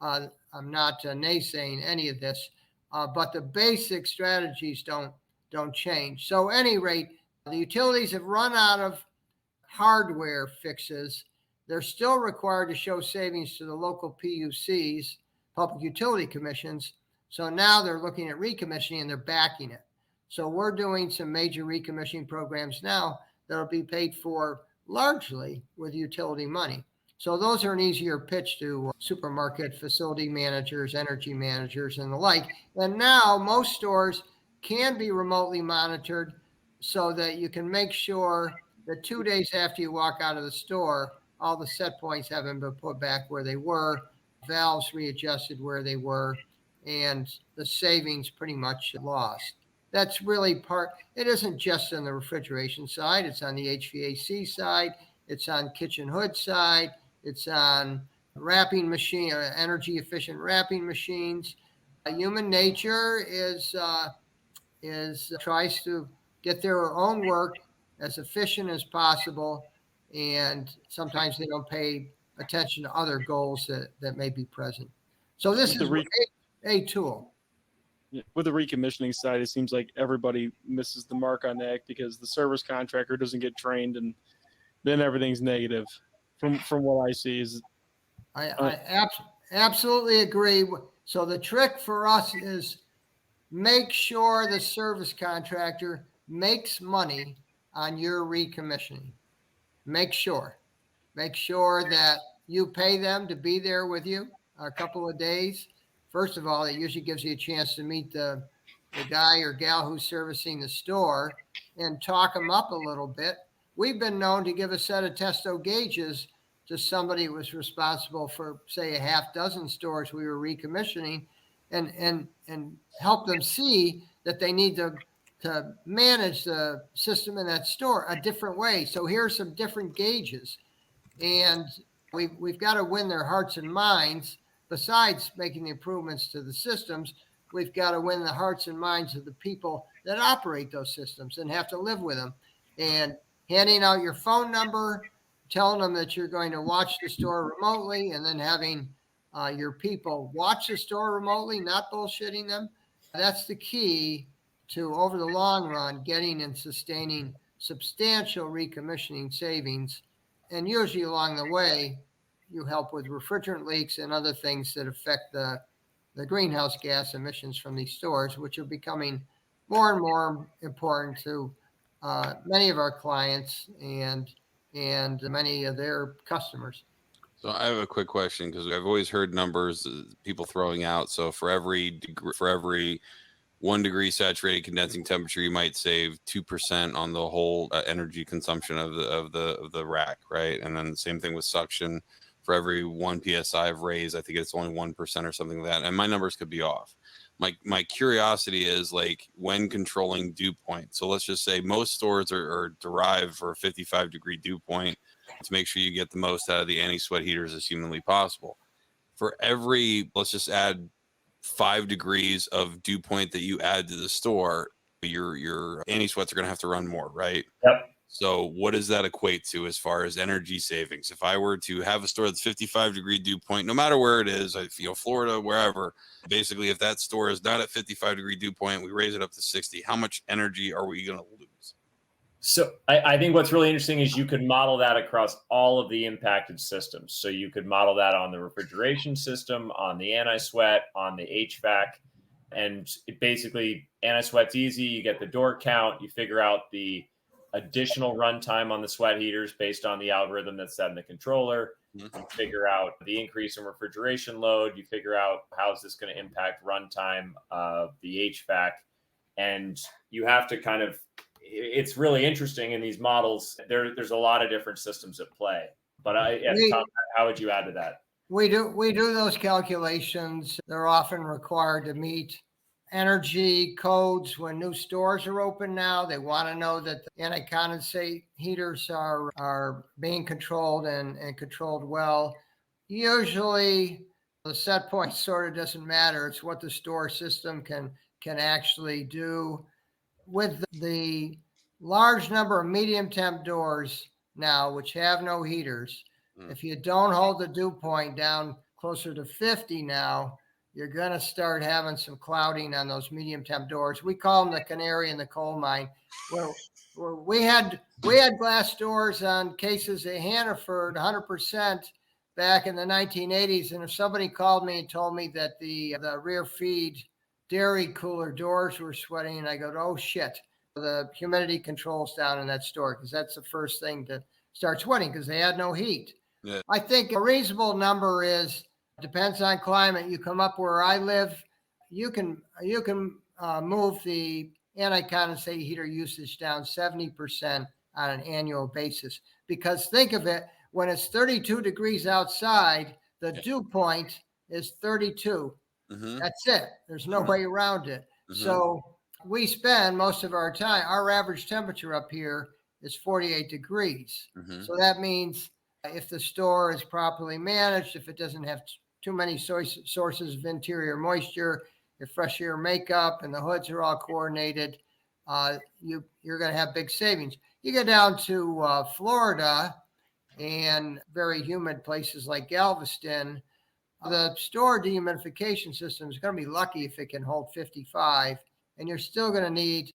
I'm not naysaying any of this, but the basic strategies don't change. So at any rate, the utilities have run out of hardware fixes. They're still required to show savings to the local PUCs, Public Utility Commissions. So now they're looking at recommissioning and they're backing it. So we're doing some major recommissioning programs now that'll be paid for largely with utility money. So those are an easier pitch to supermarket facility managers, energy managers, and the like. And now most stores can be remotely monitored so that you can make sure that 2 days after you walk out of the store, all the set points haven't been put back where they were, valves readjusted where they were, and the savings pretty much lost. That's really it isn't just on the refrigeration side, it's on the HVAC side, it's on kitchen hood side, it's on wrapping machine, energy efficient wrapping machines. Human nature tries to get their own work as efficient as possible, and sometimes they don't pay attention to other goals that may be present. So this is a tool. With the recommissioning side, it seems like everybody misses the mark on that because the service contractor doesn't get trained, and then everything's negative. From what I see is, I absolutely agree. So the trick for us is make sure the service contractor makes money on your recommissioning. Make sure that you pay them to be there with you a couple of days. First of all, it usually gives you a chance to meet the guy or gal who's servicing the store and talk them up a little bit. We've been known to give a set of testo gauges to somebody who was responsible for, say, a half dozen stores we were recommissioning, and help them see that they need to manage the system in that store a different way. So here's some different gauges. And we've got to win their hearts and minds. Besides making the improvements to the systems, we've got to win the hearts and minds of the people that operate those systems and have to live with them. And handing out your phone number, telling them that you're going to watch the store remotely, and then having your people watch the store remotely, not bullshitting them. That's the key to, over the long run, getting and sustaining substantial recommissioning savings. And usually along the way, you help with refrigerant leaks and other things that affect the greenhouse gas emissions from these stores, which are becoming more and more important to many of our clients and many of their customers. So I have a quick question, because I've always heard numbers people throwing out. So for every 1 degree saturated condensing temperature, you might save 2% on the whole energy consumption of the rack, right? And then the same thing with suction. For every 1 psi of raise, I think it's only 1% or something like that. And my numbers could be off. My curiosity is, like, when controlling dew point. So let's just say most stores are derived for a 55 degree dew point to make sure you get the most out of the anti-sweat heaters as humanly possible. For every, let's just add 5 degrees of dew point that you add to the store, your anti-sweats are going to have to run more, right? Yep. So what does that equate to as far as energy savings? If I were to have a store that's 55 degree dew point, no matter where it is, Florida, wherever, basically, if that store is not at 55 degree dew point, we raise it up to 60, how much energy are we going to lose? So I think what's really interesting is you could model that across all of the impacted systems. So you could model that on the refrigeration system, on the anti-sweat, on the HVAC. And it basically, anti-sweat's easy. You get the door count. You figure out the additional runtime on the sweat heaters based on the algorithm that's set in the controller. You figure out the increase in refrigeration load. You figure out how is this going to impact runtime of the HVAC. And you have to kind of, it's really interesting in these models. There's a lot of different systems at play. But Tom, how would you add to that? We do those calculations. They're often required to meet energy codes when new stores are open now. They want to know that the anti-condensate heaters are being controlled and controlled well. Usually the set point sort of doesn't matter. It's what the store system can actually do. With the large number of medium temp doors now, which have no heaters, if you don't hold the dew point down closer to 50 now, you're going to start having some clouding on those medium temp doors. We call them the canary in the coal mine. Where we had glass doors on cases at Hannaford 100% back in the 1980s. And if somebody called me and told me that the rear feed dairy cooler doors were sweating, and I go, oh shit, the humidity control's down in that store, because that's the first thing to start sweating, because they had no heat. Yeah. I think a reasonable number is, depends on climate. You come up where I live, you can move the anti-condensate heater usage down 70% on an annual basis. Because think of it, when it's 32 degrees outside, the dew point is 32. That's it. There's no way around it. So we spend most of our time, our average temperature up here is 48 degrees. So that means if the store is properly managed, if it doesn't have too many sources of interior moisture, if fresh air makeup and the hoods are all coordinated, you're going to have big savings. You get down to Florida and very humid places like Galveston, the store dehumidification system is going to be lucky if it can hold 55, and you're still going to need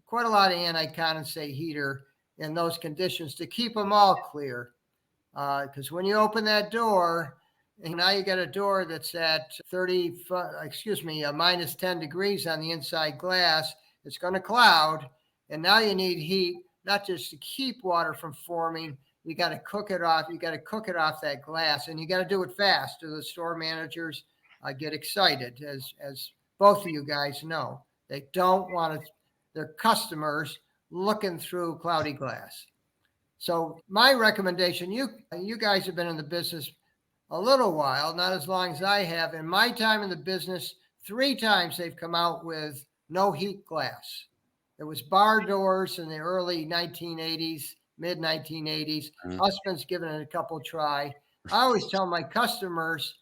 quite a lot of anti-condensate heater in those conditions to keep them all clear. Because when you open that door, and now you got a door that's at minus 10 degrees on the inside glass, it's going to cloud, And now you need heat, not just to keep water from forming. You got to cook it off. You got to cook it off that glass, and you got to do it fast. Or the store managers get excited, as both of you guys know. They don't want their customers looking through cloudy glass. So my recommendation, you guys have been in the business a little while, not as long as I have. In my time in the business, 3 times they've come out with no heat glass. It was bar doors in the early 1980s, mid 1980s. Husband's given it a couple try. I always tell my customers,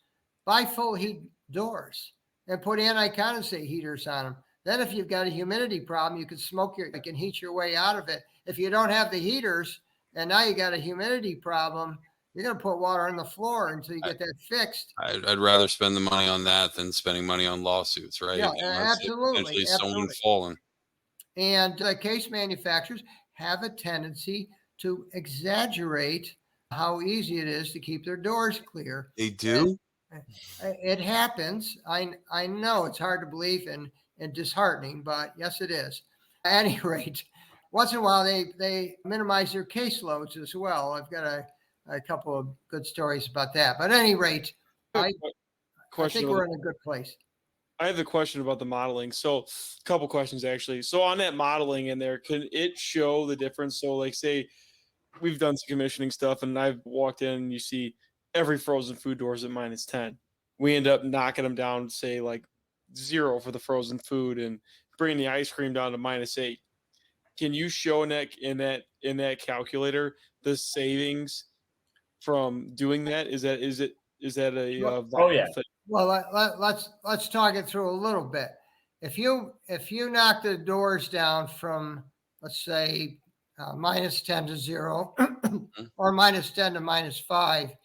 buy full heat doors and put anti-condensate heaters on them. Then if you've got a humidity problem, you can heat your way out of it. If you don't have the heaters and now you got a humidity problem, you're going to put water on the floor until you get that fixed. I'd rather spend the money on that than spending money on lawsuits, right? Yeah, absolutely. Someone falling. And case manufacturers have a tendency to exaggerate how easy it is to keep their doors clear. They do? And it happens. I know it's hard to believe and disheartening, but yes, it is. At any rate, once in a while, they minimize their caseloads as well. I've got a couple of good stories about that. But at any rate, I think we're in a good place. I have a question about the modeling. So a couple questions actually. So on that modeling in there, can it show the difference? So like say we've done some commissioning stuff and I've walked in and you see every frozen food door is at -10. We end up knocking them down, say like 0 for the frozen food and bringing the ice cream down to -8. Can you show in that calculator the savings from doing that? Is that a oh yeah thing? Well, let's talk it through a little bit. If you knock the doors down from, let's say, -10 to 0 or -10 to -5,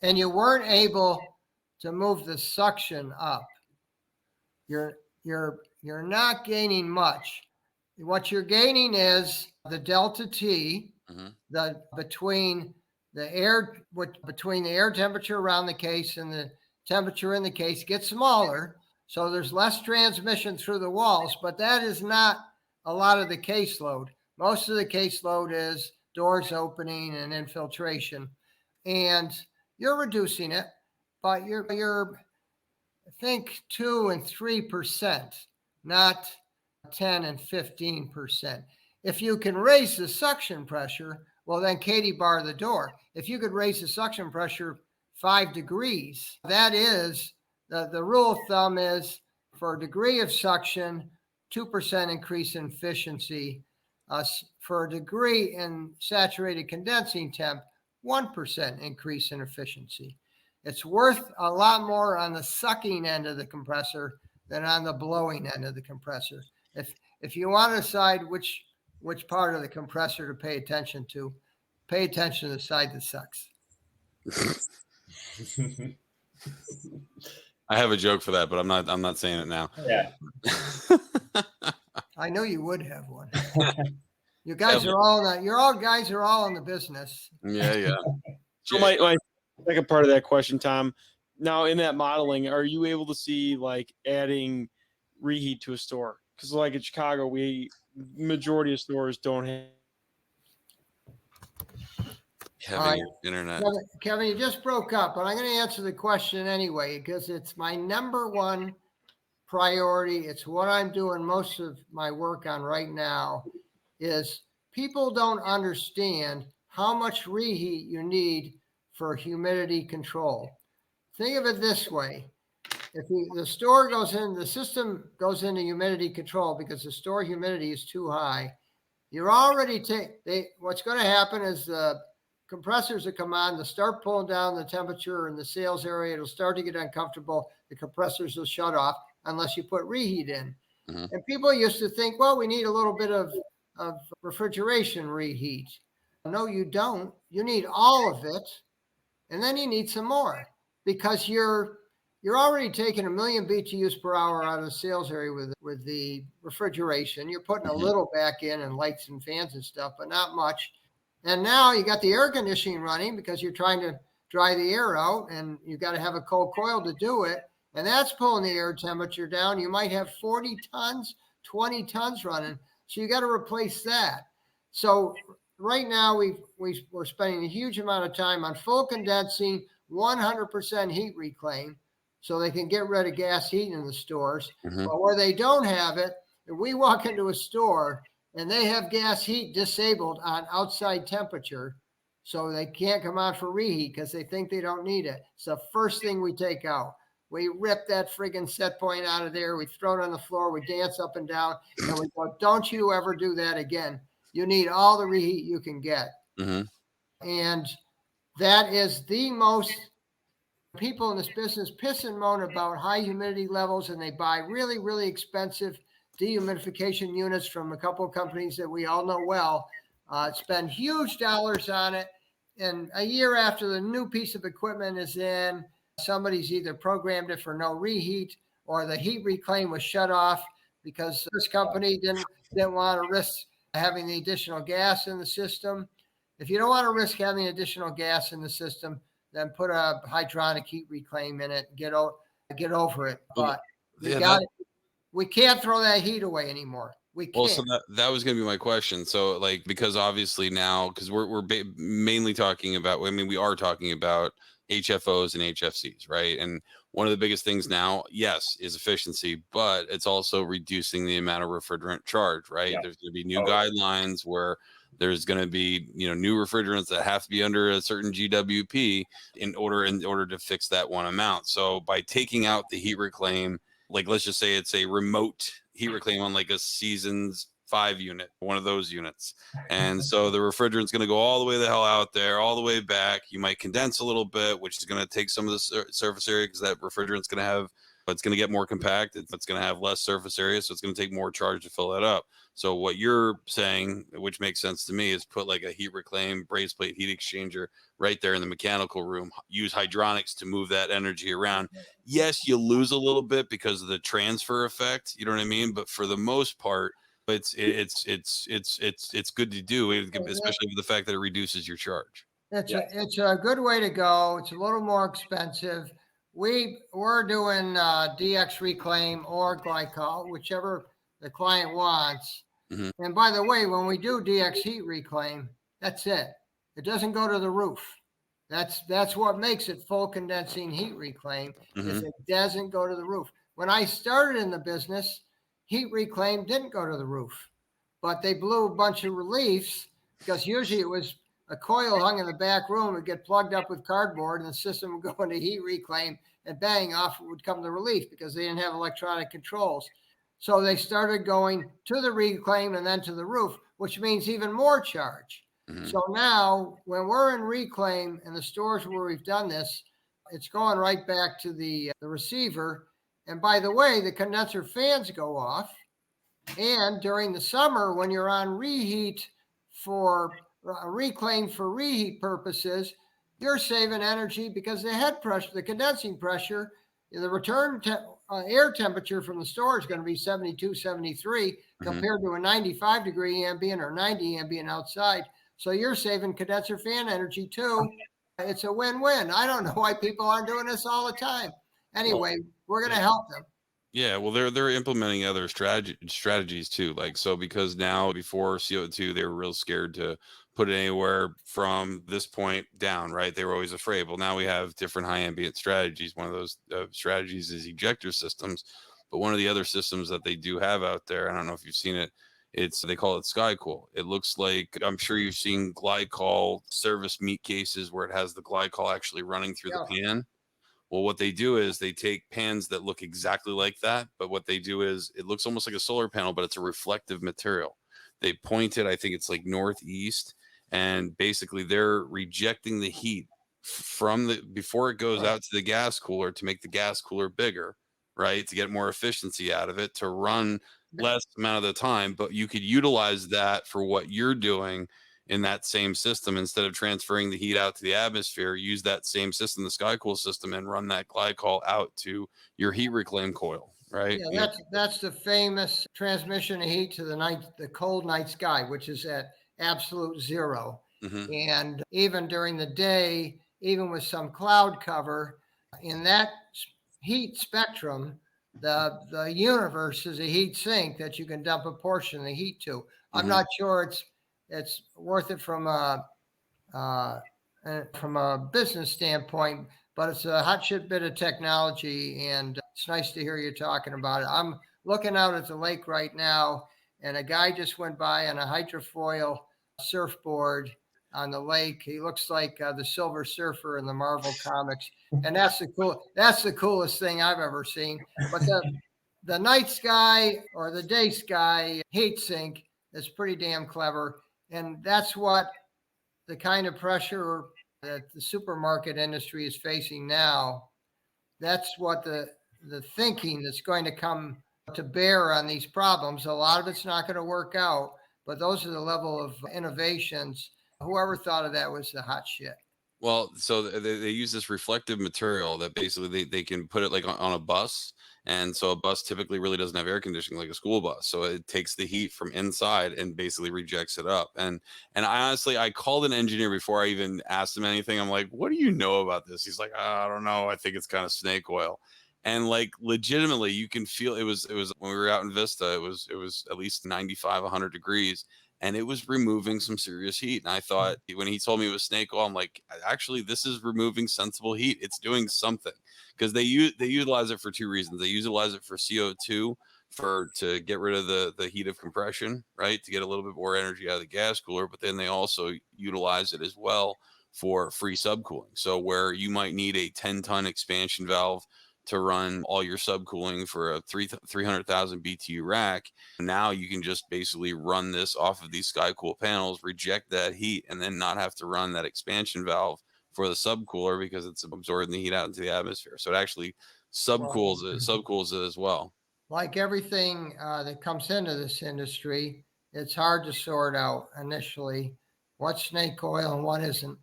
and you weren't able to move the suction up, you're not gaining much. What you're gaining is the delta T, between the air temperature around the case and the temperature in the case gets smaller. So there's less transmission through the walls, but that is not a lot of the caseload. Most of the caseload is doors opening and infiltration, and you're reducing it, but you're I think 2 and 3%, not 10 and 15%. If you can raise the suction pressure, well, then Katie bar the door. If you could raise the suction pressure 5 degrees, that is, the rule of thumb is for a degree of suction, 2% increase in efficiency. For a degree in saturated condensing temp, 1% increase in efficiency. It's worth a lot more on the sucking end of the compressor than on the blowing end of the compressor. If you want to decide which part of the compressor to pay attention to the side that sucks. I have a joke for that, but I'm not saying it now. Yeah. I know you would have one. You guys are all in the business. Yeah. So my second part of that question, Tom, now in that modeling, are you able to see like adding reheat to a store? Because like in Chicago, majority of stores don't have internet. Kevin, you just broke up, but I'm going to answer the question anyway, because it's my number one priority. It's what I'm doing most of my work on right now. Is people don't understand how much reheat you need for humidity control. Think of it this way. If the store goes in, the system goes into humidity control because the store humidity is too high. You're already what's going to happen is the compressors that come on, they'll start pulling down the temperature in the sales area. It'll start to get uncomfortable. The compressors will shut off unless you put reheat in. And people used to think, well, we need a little bit of refrigeration reheat. No, you don't. You need all of it. And then you need some more because you're already taking 1 million BTUs per hour out of the sales area with the refrigeration. You're putting a little back in and lights and fans and stuff, but not much. And now you got the air conditioning running because you're trying to dry the air out, and you got to have a cold coil to do it. And that's pulling the air temperature down. You might have 40 tons, 20 tons running. So you got to replace that. So right now we're spending a huge amount of time on full condensing, 100% heat reclaim, so they can get rid of gas heat in the stores. But where they don't have it, if we walk into a store and they have gas heat disabled on outside temperature, so they can't come out for reheat because they think they don't need it. It's the first thing we take out. We rip that friggin' set point out of there. We throw it on the floor. We dance up and down. And we go, don't you ever do that again. You need all the reheat you can get. And that is the most, people in this business piss and moan about high humidity levels, and they buy really, really expensive dehumidification units from a couple of companies that we all know well, spend huge dollars on it. And a year after the new piece of equipment is in, somebody's either programmed it for no reheat, or the heat reclaim was shut off because this company didn't want to risk having the additional gas in the system. If you don't want to risk having additional gas in the system, then put a hydronic heat reclaim in it. Get over it. But we can't throw that heat away anymore. We can't. Well, so that was going to be my question. So, like, because obviously now, because we're mainly talking about, I mean, we are talking about HFOs and HFCs, right? And one of the biggest things now, yes, is efficiency, but it's also reducing the amount of refrigerant charge, right? Yeah. There's going to be new guidelines where there's going to be, new refrigerants that have to be under a certain GWP in order to fix that one amount. So by taking out the heat reclaim, like, let's just say it's a remote heat reclaim on like a Seasons 5 unit, one of those units. And so the refrigerant's going to go all the way the hell out there, all the way back. You might condense a little bit, which is going to take some of the surface area, because that refrigerant's going to have, it's going to get more compact. It's going to have less surface area. So it's going to take more charge to fill that up. So what you're saying, which makes sense to me, is put like a heat reclaim braze plate heat exchanger right there in the mechanical room. Use hydronics to move that energy around. Yes, you lose a little bit because of the transfer effect. You know what I mean? But for the most part, it's good to do, especially with the fact that it reduces your charge. It's a good way to go. It's a little more expensive. We're doing DX reclaim or glycol, whichever the client wants. And by the way, when we do DX heat reclaim, that's it. It doesn't go to the roof. That's what makes it full condensing heat reclaim, is it doesn't go to the roof. When I started in the business, heat reclaim didn't go to the roof, but they blew a bunch of reliefs, because usually it was a coil hung in the back room, would get plugged up with cardboard, and the system would go into heat reclaim, and bang, off would come the relief, because they didn't have electronic controls. So they started going to the reclaim and then to the roof, which means even more charge. So now when we're in reclaim in the stores where we've done this, it's going right back to the receiver. And by the way, the condenser fans go off. And during the summer, when you're on reheat for reclaim for reheat purposes, you're saving energy, because the head pressure, the condensing pressure, the return air temperature from the store is going to be 72, 73 compared to a 95 degree ambient or 90 ambient outside. So you're saving condenser fan energy too. It's a win-win. I don't know why people aren't doing this all the time. Anyway, we're going to help them. Yeah, well, they're implementing other strategies too. Like, so because now, before CO2, they were real scared to put it anywhere from this point down, right? They were always afraid. Well, now we have different high ambient strategies. One of those strategies is ejector systems. But one of the other systems that they do have out there, I don't know if you've seen it, they call it SkyCool. It looks like, I'm sure you've seen glycol service meat cases where it has the glycol actually running through the pan. Well, what they do is they take pans that look exactly like that, but what they do is it looks almost like a solar panel, but it's a reflective material. They point it, I think it's like northeast, and basically they're rejecting the heat from before it goes out to the gas cooler to make the gas cooler bigger, right? To get more efficiency out of it, to run less amount of the time, but you could utilize that for what you're doing in that same system. Instead of transferring the heat out to the atmosphere, use that same system, the SkyCool system, and run that glycol out to your heat reclaim coil, right? Yeah, that's the famous transmission of heat to the cold night sky, which is at absolute zero. And even during the day, even with some cloud cover, in that heat spectrum, the universe is a heat sink that you can dump a portion of the heat to. I'm not sure it's worth it from a business standpoint, but it's a hot shit bit of technology, and it's nice to hear you talking about it. I'm looking out at the lake right now, and a guy just went by on a hydrofoil surfboard on the lake. He looks like the Silver Surfer in the Marvel comics, and that's the coolest thing I've ever seen. But the night sky or the day sky heat sink is pretty damn clever, and that's what the kind of pressure that the supermarket industry is facing now. That's what the thinking that's going to come to bear on these problems. A lot of it's not going to work out, but those are the level of innovations. Whoever thought of that was the hot shit. Well, so they use this reflective material that basically they can put it like on a bus. And so a bus typically really doesn't have air conditioning like a school bus. So it takes the heat from inside and basically rejects it up. And I honestly, I called an engineer before I even asked him anything. I'm like, what do you know about this? He's like, I don't know. I think it's kind of snake oil. And like legitimately, you can feel it was when we were out in Vista, it was at least 95, 100 degrees. And it was removing some serious heat. And I thought when he told me it was snake oil, I'm like, actually, this is removing sensible heat. It's doing something, because they utilize it for two reasons. They utilize it for CO2 to get rid of the heat of compression, right? To get a little bit more energy out of the gas cooler. But then they also utilize it as well for free subcooling. So where you might need a 10-ton expansion valve to run all your subcooling for a 300,000 BTU rack, now you can just basically run this off of these SkyCool panels, reject that heat, and then not have to run that expansion valve for the subcooler because it's absorbing the heat out into the atmosphere. So it actually subcools it as well. Like everything that comes into this industry, it's hard to sort out initially what's snake oil and what isn't.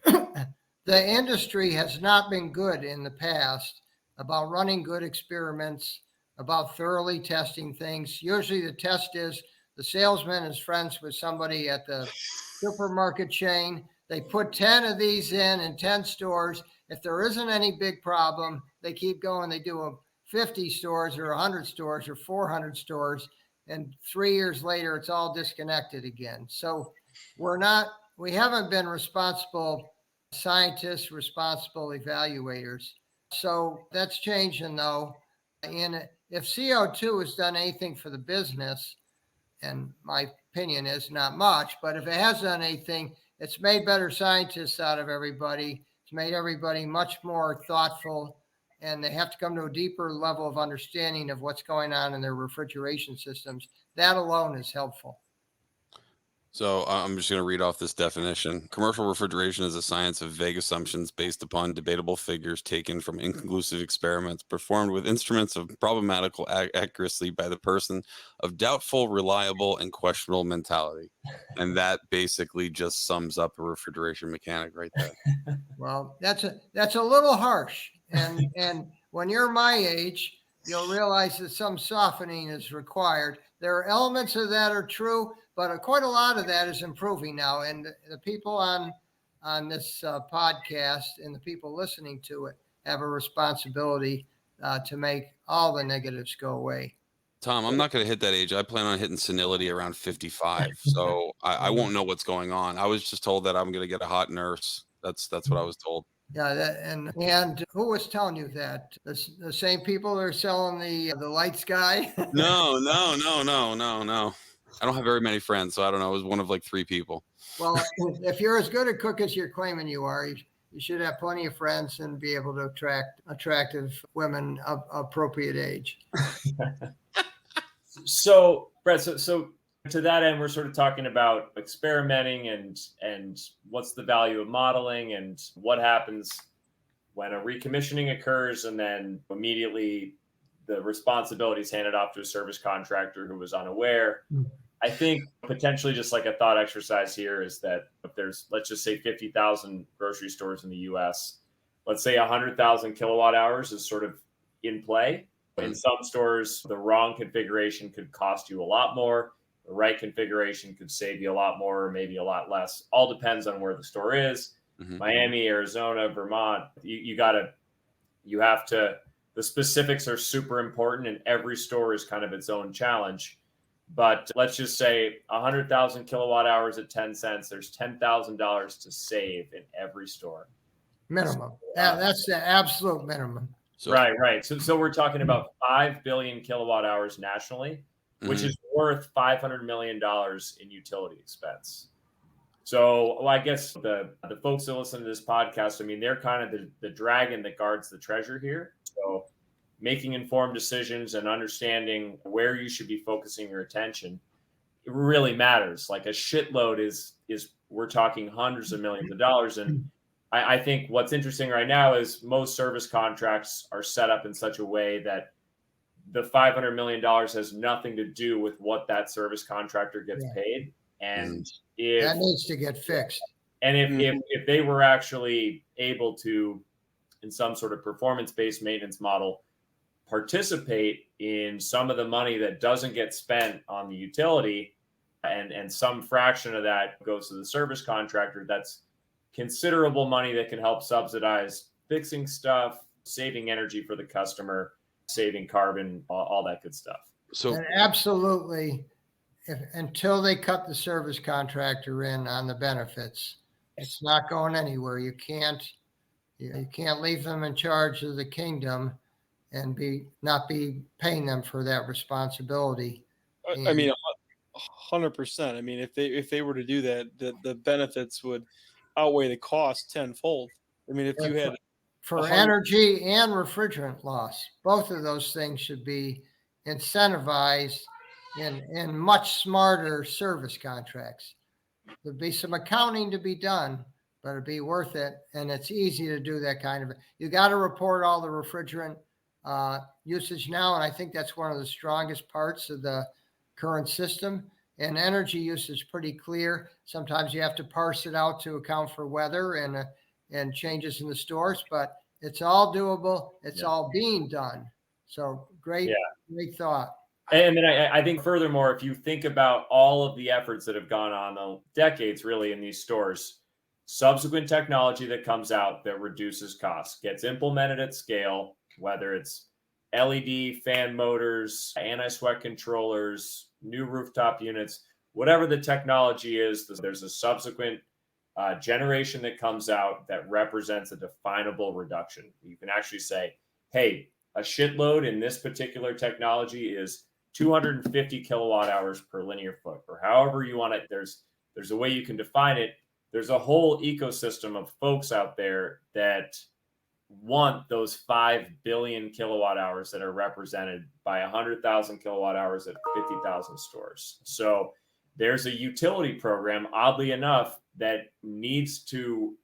The industry has not been good in the past about running good experiments, about thoroughly testing things. Usually the test is the salesman is friends with somebody at the supermarket chain. They put 10 of these in 10 stores. If there isn't any big problem, they keep going. They do 50 stores or 100 stores or 400 stores. And 3 years later, it's all disconnected again. So we haven't been responsible scientists, responsible evaluators. So that's changing though. And if CO2 has done anything for the business, and my opinion is not much, but if it has done anything, it's made better scientists out of everybody. It's made everybody much more thoughtful, and they have to come to a deeper level of understanding of what's going on in their refrigeration systems. That alone is helpful. So I'm just going to read off this definition. Commercial refrigeration is a science of vague assumptions based upon debatable figures taken from inconclusive experiments performed with instruments of problematical accuracy by the person of doubtful, reliable, and questionable mentality. And that basically just sums up a refrigeration mechanic right there. Well, that's a little harsh. And when you're my age, you'll realize that some softening is required. There are elements of that are true, but quite a lot of that is improving now. And the people on this podcast and the people listening to it have a responsibility to make all the negatives go away. Tom, I'm not going to hit that age. I plan on hitting senility around 55. So I won't know what's going on. I was just told that I'm going to get a hot nurse. That's what I was told. Yeah, and who was telling you that? The same people that are selling the light sky? No. I don't have very many friends, so I don't know. It was one of like 3 people. Well, if you're as good a cook as you're claiming you are, you should have plenty of friends and be able to attract attractive women of appropriate age. So, Brett, so to that end, we're sort of talking about experimenting and what's the value of modeling and what happens when a recommissioning occurs, and then immediately the responsibility is handed off to a service contractor who was unaware. I think potentially just like a thought exercise here is that if there's, let's just say 50,000 grocery stores in the US, let's say 100,000 kilowatt hours is sort of in play. In some stores, the wrong configuration could cost you a lot more. The right configuration could save you a lot more, or maybe a lot less. All depends on where the store is. Mm-hmm. Miami, Arizona, Vermont, you have to The specifics are super important, and every store is kind of its own challenge. But let's just say 100,000 kilowatt hours at 10 cents, there's $10,000 to save in every store. Minimum. That's the absolute minimum. So, Right. So we're talking about 5 billion kilowatt hours nationally, which is worth $500 million in utility expense. So I guess the folks that listen to this podcast, I mean, they're kind of the dragon that guards the treasure here. So making informed decisions and understanding where you should be focusing your attention, it really matters. Like a shitload is we're talking hundreds of millions of dollars. And I think what's interesting right now is most service contracts are set up in such a way that the $500 million has nothing to do with what that service contractor gets paid. And if that needs to get fixed. And if they were actually able to, in some sort of performance-based maintenance model, participate in some of the money that doesn't get spent on the utility, and some fraction of that goes to the service contractor, that's considerable money that can help subsidize fixing stuff, saving energy for the customer, saving carbon, all that good stuff. So and absolutely, until they cut the service contractor in on the benefits, it's not going anywhere. You can't leave them in charge of the kingdom and not be paying them for that responsibility. I mean, 100%. I mean, if they were to do that, the benefits would outweigh the cost tenfold. I mean, if you had for energy and refrigerant loss, both of those things should be incentivized in much smarter service contracts. There'd be some accounting to be done, but it'd be worth it. And it's easy to do that kind of. You got to report all the refrigerant usage now, and I think that's one of the strongest parts of the current system. And energy usage pretty clear. Sometimes you have to parse it out to account for weather and changes in the stores, but it's all doable. It's all being done. So great thought. And then I think furthermore, if you think about all of the efforts that have gone on decades really in these stores, subsequent technology that comes out that reduces costs, gets implemented at scale, whether it's LED fan motors, anti-sweat controllers, new rooftop units, whatever the technology is, there's a subsequent generation that comes out that represents a definable reduction. You can actually say, hey, a shitload in this particular technology is 250 kilowatt hours per linear foot, or however you want it. There's a way you can define it. There's a whole ecosystem of folks out there that want those 5 billion kilowatt hours that are represented by 100,000 kilowatt hours at 50,000 stores. So there's a utility program, oddly enough, that needs to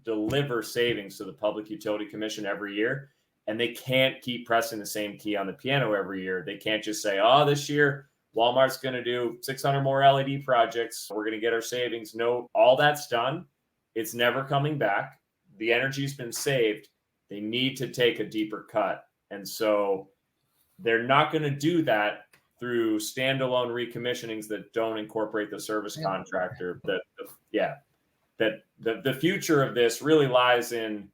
deliver savings to the Public Utility Commission every year. And they can't keep pressing the same key on the piano every year. They can't just say, oh, this year Walmart's going to do 600 more LED projects. We're going to get our savings. No, all that's done. It's never coming back. The energy's been saved. They need to take a deeper cut. And so they're not going to do that through standalone recommissionings that don't incorporate the service contractor. The future of this really lies in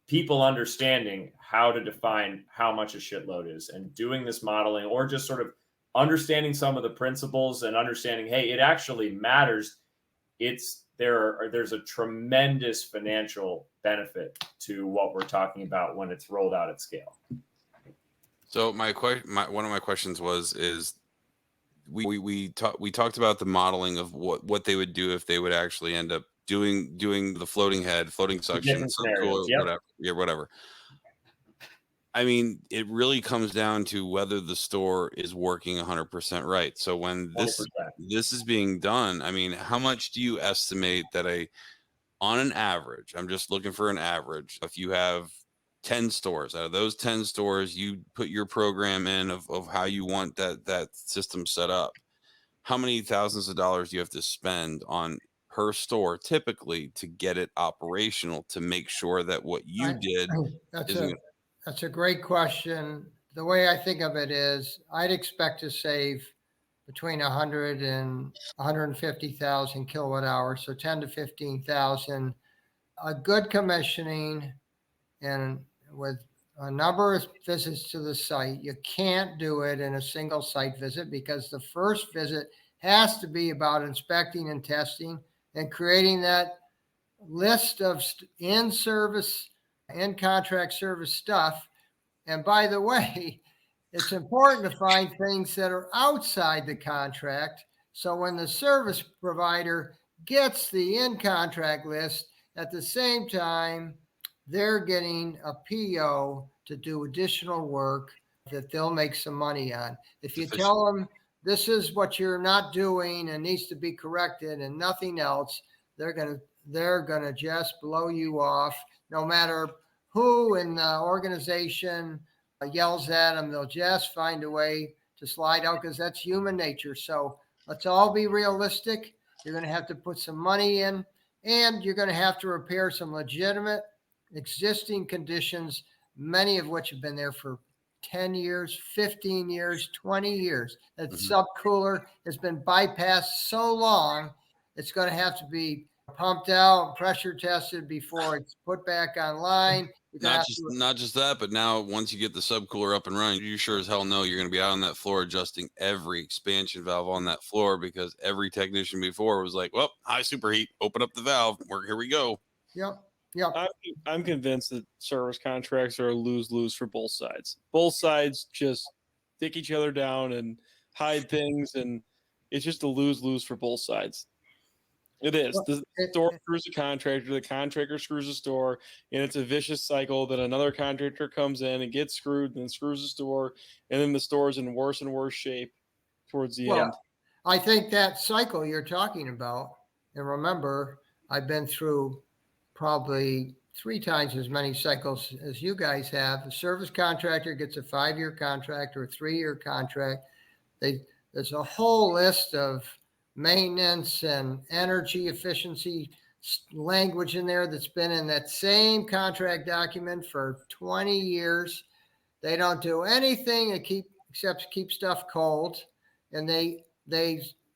people understanding how to define how much a shitload is and doing this modeling, or just sort of understanding some of the principles and understanding, hey, it actually matters. There's a tremendous financial benefit to what we're talking about when it's rolled out at scale. So one of my questions is we talked about the modeling of what they would do if they would actually end up doing the floating suction, whatever. I mean, it really comes down to whether the store is working 100% right. So when this is being done, I mean, how much do you estimate that on an average, I'm just looking for an average, if you have 10 stores, out of those 10 stores, you put your program in of how you want that system set up, how many thousands of dollars do you have to spend on per store typically to get it operational, to make sure that what you did That's a great question. The way I think of it is I'd expect to save between 100 and 150,000 kilowatt hours, so 10 to 15,000. A good commissioning and with a number of visits to the site. You can't do it in a single site visit because the first visit has to be about inspecting and testing and creating that list of in-service, in-contract service stuff. And by the way, it's important to find things that are outside the contract. So when the service provider gets the in-contract list, at the same time, they're getting a PO to do additional work that they'll make some money on. If you tell them this is what you're not doing and needs to be corrected and nothing else, they're gonna just blow you off. No matter who in the organization yells at them, they'll just find a way to slide out because that's human nature. So let's all be realistic. You're going to have to put some money in, and you're going to have to repair some legitimate existing conditions, many of which have been there for 10 years, 15 years, 20 years. That subcooler has been bypassed so long, it's going to have to be pumped out, pressure tested before it's put back online. Not just that, but now once you get the subcooler up and running, you sure as hell know you're going to be out on that floor adjusting every expansion valve on that floor because every technician before was like, well, high superheat, open up the valve. Here we go. Yep. I'm convinced that service contracts are a lose-lose for both sides. Both sides just take each other down and hide things, and it's just a lose-lose for both sides. It is. The store screws the contractor screws the store, and it's a vicious cycle that another contractor comes in and gets screwed and then screws the store, and then the store's in worse and worse shape towards the end. I think that cycle you're talking about, and remember, I've been through probably 3 times as many cycles as you guys have. A service contractor gets a 5-year contract or a 3-year contract. There's a whole list of maintenance and energy efficiency language in there that's been in that same contract document for 20 years. They don't do anything except keep stuff cold. And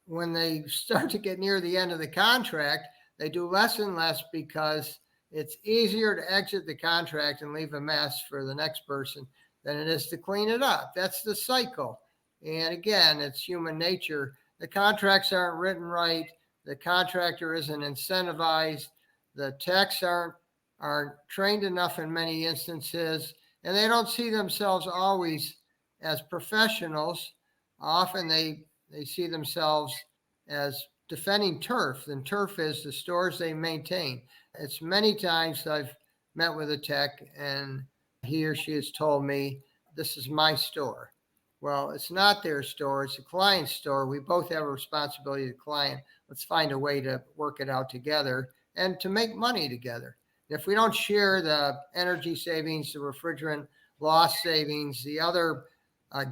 when they start to get near the end of the contract, they do less and less because it's easier to exit the contract and leave a mess for the next person than it is to clean it up. That's the cycle. And again, it's human nature. The contracts aren't written right. The contractor isn't incentivized. The techs aren't trained enough in many instances, and they don't see themselves always as professionals. Often they see themselves as defending turf, and turf is the stores they maintain. It's many times I've met with a tech, and he or she has told me, this is my store. Well, it's not their store. It's the client's store. We both have a responsibility to the client. Let's find a way to work it out together and to make money together. If we don't share the energy savings, the refrigerant loss savings, the other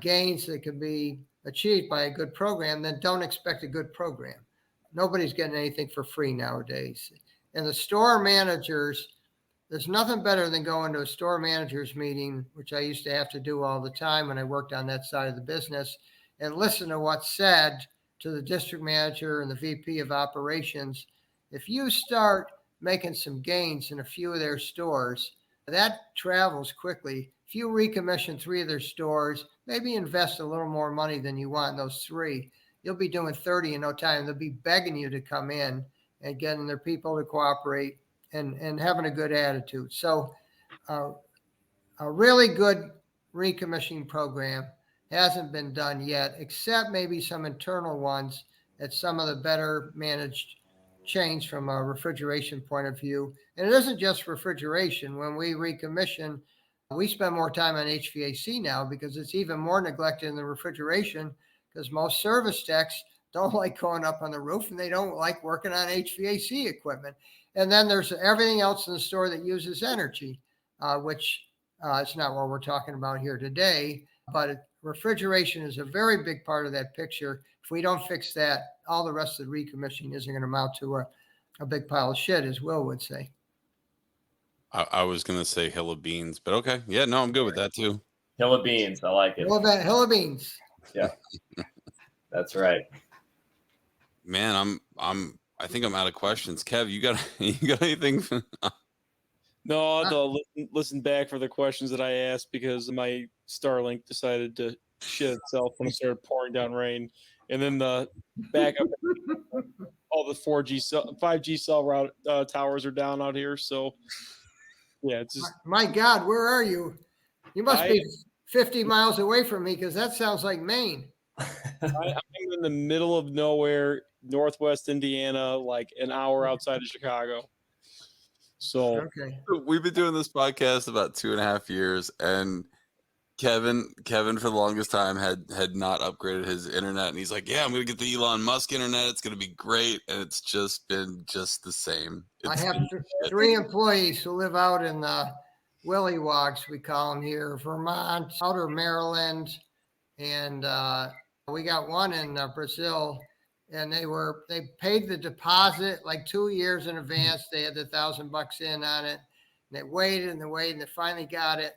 gains that can be achieved by a good program, then don't expect a good program. Nobody's getting anything for free nowadays. And the store managers, there's nothing better than going to a store manager's meeting, which I used to have to do all the time when I worked on that side of the business, and listen to what's said to the district manager and the VP of operations. If you start making some gains in a few of their stores, that travels quickly. If you recommission 3 of their stores, maybe invest a little more money than you want in those 3, you'll be doing 30 in no time. They'll be begging you to come in and getting their people to cooperate and having a good attitude. So a really good recommissioning program hasn't been done yet, except maybe some internal ones at some of the better managed chains from a refrigeration point of view. And it isn't just refrigeration. When we recommission, we spend more time on HVAC now because it's even more neglected in the refrigeration because most service techs don't like going up on the roof and they don't like working on HVAC equipment. And then there's everything else in the store that uses energy, which is not what we're talking about here today. But refrigeration is a very big part of that picture. If we don't fix that, all the rest of the recommissioning isn't going to amount to a big pile of shit, as Will would say. I was going to say hill of beans, but okay. Yeah, no, I'm good with that too. Hill of beans. I like it. Hill of beans. Yeah, that's right. Man, I think I'm out of questions. Kev, you got anything? No, they'll listen back for the questions that I asked because my Starlink decided to shit itself when it started pouring down rain. And then the backup, all the 5G cell route towers are down out here. So, yeah, it's just. My God, where are you? You must be 50 miles away from me because that sounds like Maine. I'm in the middle of nowhere, Northwest Indiana, like an hour outside of Chicago. So okay, we've been doing this podcast about 2.5 years, and Kevin for the longest time had not upgraded his internet, and he's like, "Yeah, I'm gonna get the Elon Musk internet. It's gonna be great," and it's just been just the same. I have 3 employees who live out in the Willy Wogs, we call them here, Vermont, outer Maryland, and we got one in Brazil. And they paid the deposit like 2 years in advance. They had the $1,000 in on it. And they waited and they finally got it.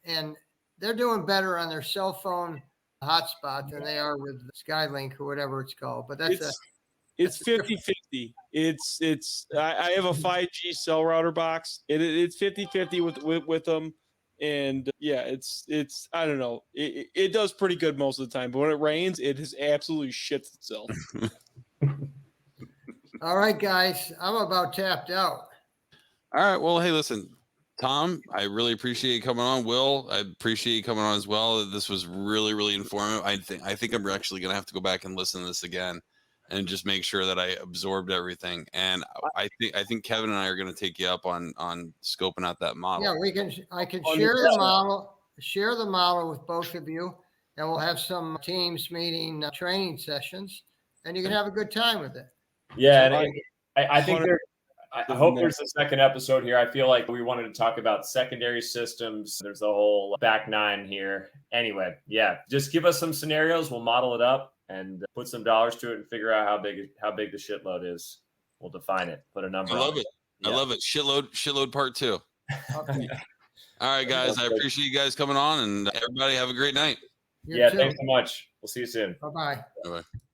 And they're doing better on their cell phone hotspot than they are with Skylink or whatever it's called. But it's 50-50. I have a 5G cell router box. It's 50-50 with them. And yeah, it's I don't know. It does pretty good most of the time, but when it rains, it has absolutely shits itself. All right, guys, I'm about tapped out. All right. Well, hey, listen, Tom, I really appreciate you coming on. Will, I appreciate you coming on as well. This was really, really informative. I think I'm actually gonna have to go back and listen to this again and just make sure that I absorbed everything. And I think Kevin and I are going to take you up on scoping out that model. Yeah, I can share the model with both of you, and we'll have some Teams meeting training sessions, and you can have a good time with it. Yeah, and I think I hope there's a second episode here. I feel like we wanted to talk about secondary systems. There's the whole back nine here. Anyway, yeah, just give us some scenarios. We'll model it up and put some dollars to it and figure out how big the shitload is. We'll define it. Put a number. I love it. Yeah. I love it. Shitload part 2. Okay. All right, guys. I appreciate you guys coming on, and everybody have a great night. Yeah, thanks so much. We'll see you soon. Bye-bye. Bye-bye.